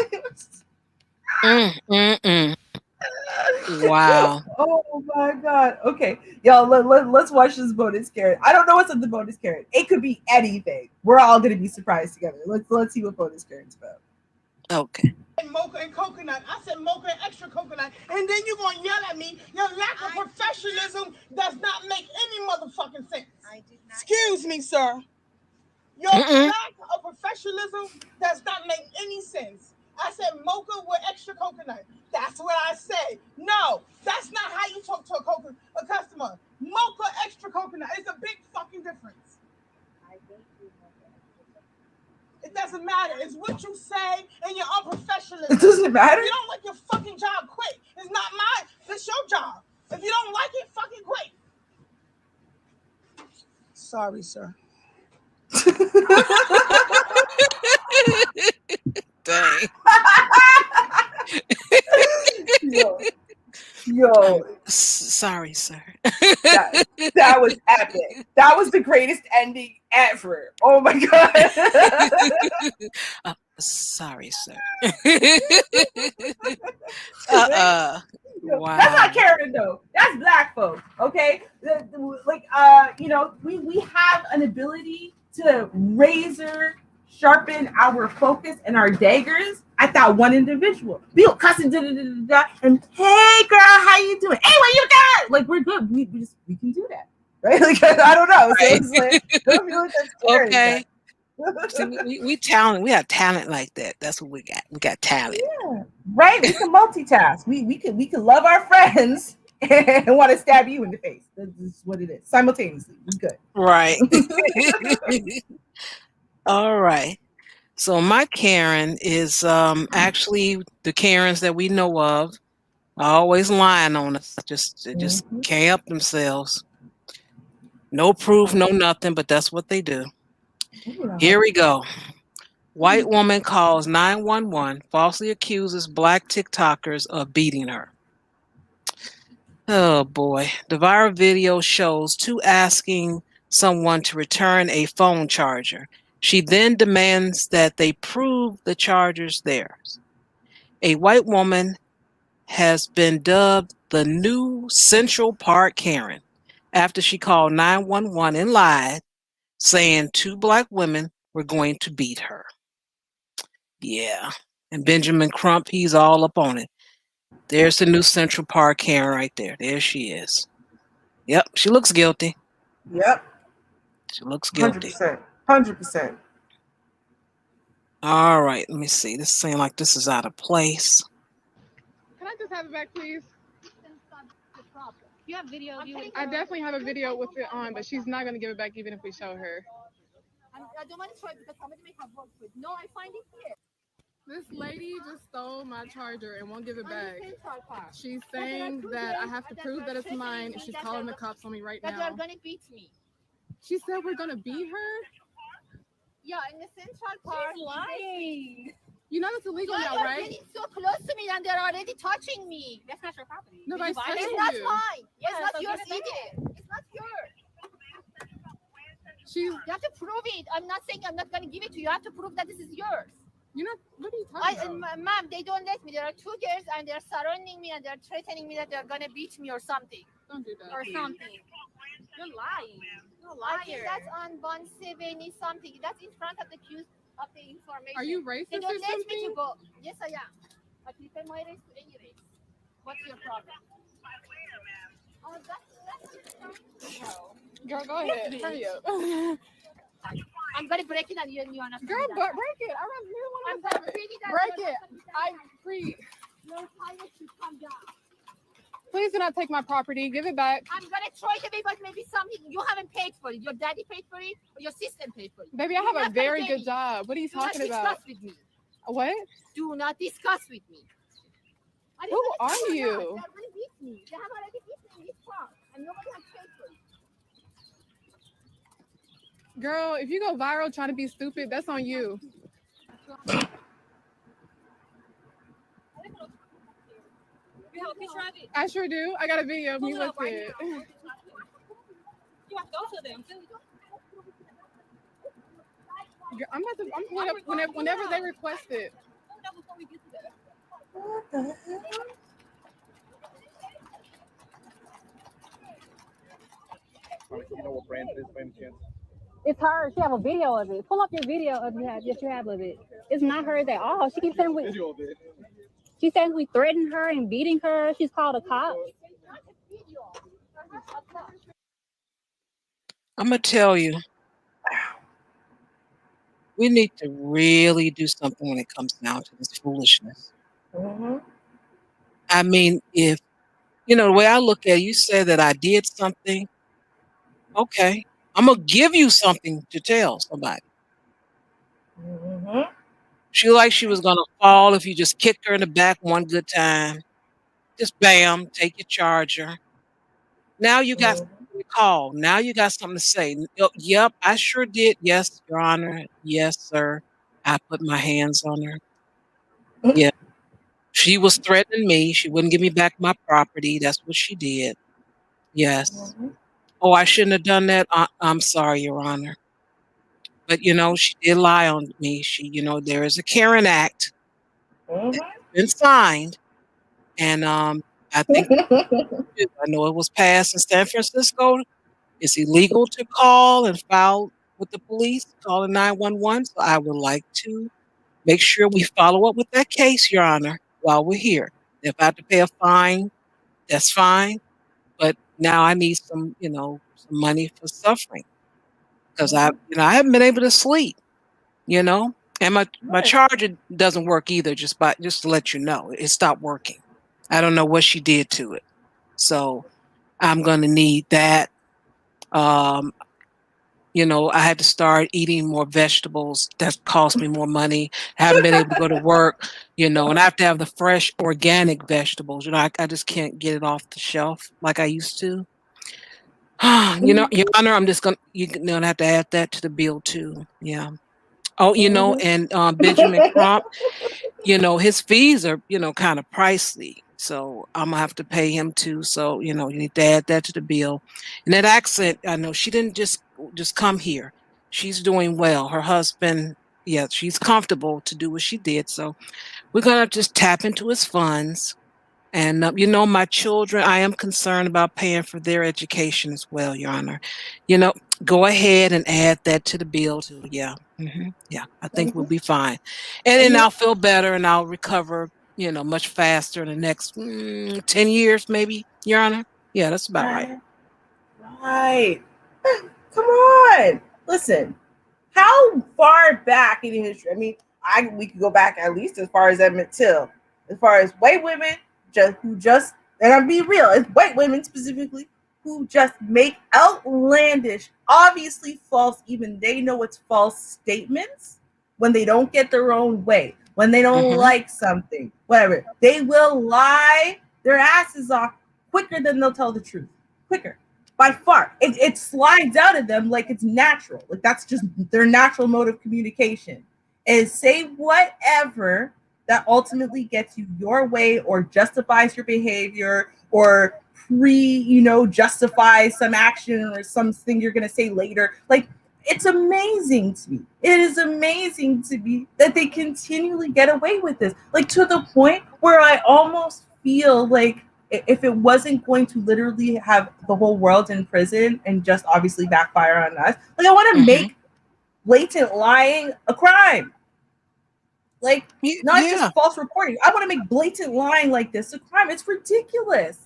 Wow. Oh my god. Okay, y'all, let's watch this bonus carrot. I don't know what's on the bonus carrot. It could be anything. We're all gonna be surprised together. Let's see what bonus carrot's about. Okay. Mocha and coconut. I said mocha and extra coconut. And then you're going to yell at me. Your lack of professionalism does not make any motherfucking sense. Excuse me, sir. Your lack of professionalism does not make any sense. I said mocha with extra coconut. That's what I said. No, that's not how you talk to a customer. Mocha extra coconut is a big fucking difference. It doesn't matter. It's what you say and your unprofessionalism. It doesn't matter? You don't like your fucking job, quit. It's not mine. It's your job. If you don't like it, fucking quit. Sorry, sir. Dang. Yo, Sorry, sir. that was epic. That was the greatest ending ever. Oh my god. Sorry, sir. Yo, Wow. That's not Karen though. That's black folks. Okay, like we have an ability to razor sharpen our focus and our daggers at that one individual. Be cussing and hey girl, how you doing? Hey, what you got? Like we're good. We can do that, right? Like I don't know. So it's like, don't feel like that's scary, Okay. guys. See, we talent. We have talent like that. That's what we got. We got talent. Yeah, right. We can multitask. We can love our friends and want to stab you in the face. That's what it is. Simultaneously, we good. Right. All right. So my Karen is actually the Karens that we know of, always lying on us. They just can't help themselves. No proof, no nothing, but that's what they do. Here we go. White woman calls 911, falsely accuses black TikTokers of beating her. Oh boy. The viral video shows two asking someone to return a phone charger. She then demands that they prove the charger's theirs. A white woman has been dubbed the new Central Park Karen after she called 911 and lied, saying two black women were going to beat her. Yeah. And Benjamin Crump, he's all up on it. There's the new Central Park Karen right there. There she is. Yep, she looks guilty. Yep. She looks guilty. 100%. All right, let me see. This seems like this is out of place. Can I just have it back, please? You have video of you. I definitely have a video with it on, but she's not going to give it back even if we show her. I don't want to try because somebody may have worked with. No, I find it here. This lady just stole my charger and won't give it back. She's saying that I have to prove that it's mine, and she's calling the cops on me right now. That they're gonna beat me. She said we're gonna beat her? Yeah, in the Central Park. She's lying. You know it's illegal now, They're right? getting so close to me and they're already touching me. That's not your property. Nobody's touching It's not you. mine. Yeah, It's not so yours give it either. It's not yours. You have to prove it. I'm not saying I'm not going to give it to you. You have to prove that this is yours. You know, what are you talking about? Ma'am, they don't let me. There are two girls and they're surrounding me and they're threatening me that they're going to beat me or something. Don't do that. Or something. You're lying. You're a I think liar. that's on 170 something. That's in front of the queues of the information. Are you racist They don't or let me something? to go. Yes, I am. I prefer my race to any race. What's your problem? Oh, that's Girl, go ahead. Hurry up. I'm gonna break it and you are not. Girl, but break it. I don't really want to break it. Break it. I'm free. Your pilot should come down. Please do not take my property. Give it back. I'm gonna try to be, but maybe something you haven't paid for it. Your daddy paid for it, or your sister paid for it. Baby, I Do have a not very complain. good job. What are you Do not talking about? discuss with me. What? Do not discuss with me. Who are you? They're gonna beat me. They have already beat me in this car, and nobody has paid for it. Girl, if you go viral trying to be stupid, that's on you. You have a picture of it? I sure do. I got a video of me with it. You have to go to them too. Girl, I'm pulling up whenever they request it. What the hell? You know what brand it is by any chance? It's her. She have a video of it. Pull up your video of that you have of it. It's not hers at all. She keeps saying she says we threatened her and beating her. She's called a cop. I'm going to tell you, we need to really do something when it comes down to this foolishness. I mean, if, the way I look at it, you said that I did something. Okay. I'm going to give you something to tell somebody. She was going to fall if you just kicked her in the back one good time. Just bam, take your charger. Now you got something to call. Now you got something to say. Yep, I sure did. Yes, Your Honor. Yes, sir. I put my hands on her. Yeah. She was threatening me. She wouldn't give me back my property. That's what she did. Yes. Oh, I shouldn't have done that. I'm sorry, Your Honor. But, she did lie on me. There is a Karen Act been signed, and I think I know it was passed in San Francisco. It's illegal to call and file with the police, calling 911. So I would like to make sure we follow up with that case, Your Honor, while we're here. If I have to pay a fine, that's fine. But now I need some money for suffering because I haven't been able to sleep, and my charger doesn't work either. Just to let you know, it stopped working. I don't know what she did to it, so I'm gonna need that. Um, I had to start eating more vegetables. That cost me more money. I haven't been able to go to work, and I have to have the fresh organic vegetables. I just can't get it off the shelf like I used to. Your Honor, you're gonna have to add that to the bill too. Yeah. Oh, and Benjamin Crump, his fees are, kind of pricey. So I'm gonna have to pay him too. So, you need to add that to the bill. And that accent, I know she didn't just come here. She's doing well. Her husband, yeah, she's comfortable to do what she did. So we're gonna just tap into his funds. And my children, I am concerned about paying for their education as well, Your Honor. Go ahead and add that to the bill too. Yeah. Yeah, I think we'll be fine. And then I'll feel better and I'll recover, much faster in the next 10 years, maybe, Your Honor. Yeah, that's about right. Right. Come on. Listen, how far back in history? I mean, we could go back at least as far as Emmett Till, as far as white women and I'm being real, it's white women specifically who just make outlandish, obviously false, even they know it's false statements when they don't get their own way, when they don't like something, whatever. They will lie their asses off quicker than they'll tell the truth. Quicker. By far. It slides out of them like it's natural. Like that's just their natural mode of communication. Is say whatever that ultimately gets you your way or justifies your behavior or justifies some action or something you're going to say later. Like, it's amazing to me. It is amazing to me that they continually get away with this. Like, to the point where I almost feel like if it wasn't going to literally have the whole world in prison and just obviously backfire on us, like, I want to make blatant lying a crime. Like, not just false reporting. I want to make blatant lying like this a crime. It's ridiculous.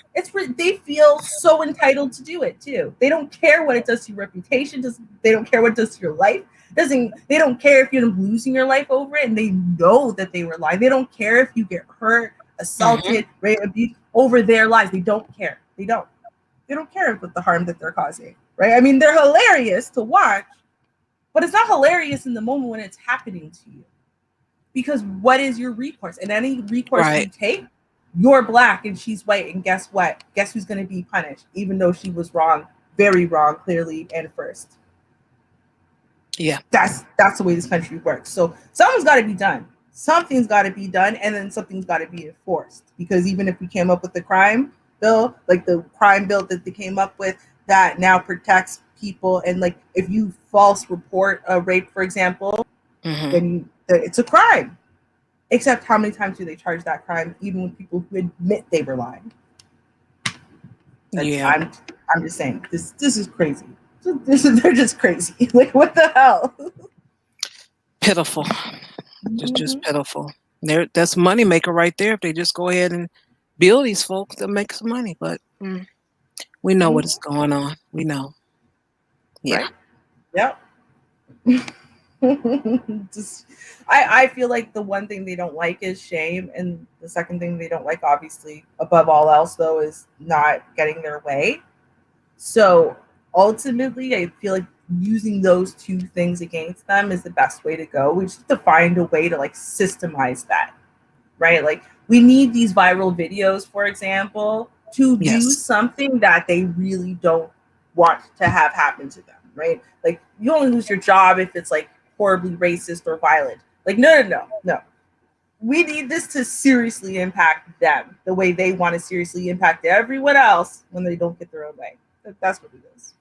They feel so entitled to do it too. They don't care what it does to your reputation. They don't care what it does to your life. They don't care if you're losing your life over it, and they know that they were lying. They don't care if you get hurt, assaulted, raped, abused over their lives. They don't care. They don't care about the harm that they're causing. Right? I mean, they're hilarious to watch, but it's not hilarious in the moment when it's happening to you. Because what is your recourse? And any recourse you take, you're black and she's white. And guess what? Guess who's going to be punished? Even though she was wrong, very wrong, clearly, and first. Yeah. That's the way this country works. So something's got to be done. Something's got to be done. And then something's got to be enforced. Because even if we came up with the crime bill, like the crime bill that they came up with that now protects people. And like if you false report a rape, for example, then it's a crime. Except how many times do they charge that crime, even with people who admit they were lying? I'm just saying, this is crazy. They're just crazy. Like, what the hell? Pitiful. Just pitiful. That's moneymaker right there. If they just go ahead and bill these folks, they'll make some money. But we know what is going on. We know. Yeah. Right? Yep. I feel like the one thing they don't like is shame, and the second thing they don't like, obviously above all else though, is not getting their way. So ultimately I feel like using those two things against them is the best way to go. We just have to find a way to like systemize that, right? Like we need these viral videos, for example, to do something that they really don't want to have happen to them, right? Like, you only lose your job if it's like horribly racist or violent. Like, no. We need this to seriously impact them the way they want to seriously impact everyone else when they don't get their own way. That's what it is.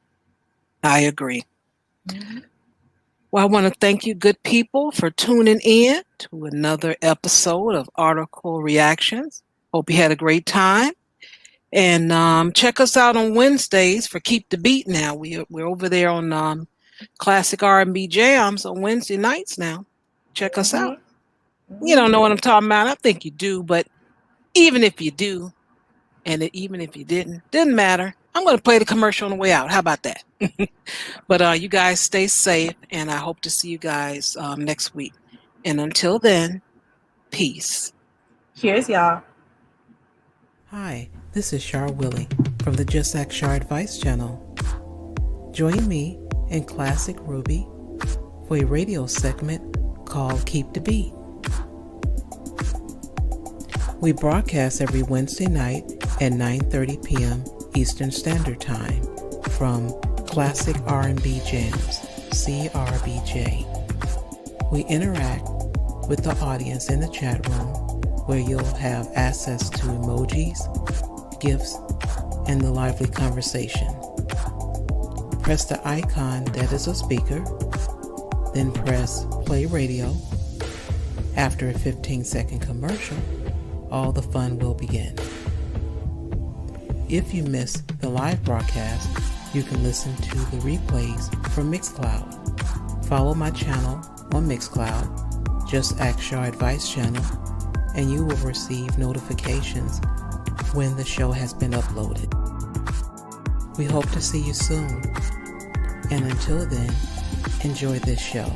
I agree. Well, I want to thank you, good people, for tuning in to another episode of Article Reactions. Hope you had a great time. And check us out on Wednesdays for Keep the Beat now. We're over there on Classic R&B Jams on Wednesday nights now. Check us out. You don't know what I'm talking about. I think you do, but even if you do, and even if you didn't matter. I'm going to play the commercial on the way out. How about that? But you guys stay safe, and I hope to see you guys next week. And until then, peace. Cheers, y'all. Hi, this is Char Willie from the JustAskChar Advice Channel. Join me and Classic Ruby for a radio segment called Keep the Beat. We broadcast every Wednesday night at 9:30 p.m. Eastern Standard Time from Classic R&B Jams, CRBJ. We interact with the audience in the chat room where you'll have access to emojis, gifts, and the lively conversation. Press the icon that is a speaker, then press play radio. After a 15-second commercial, all the fun will begin. If you miss the live broadcast, you can listen to the replays from Mixcloud. Follow my channel on Mixcloud, JustAskChar Advice Channel, and you will receive notifications when the show has been uploaded. We hope to see you soon, and until then, enjoy this show.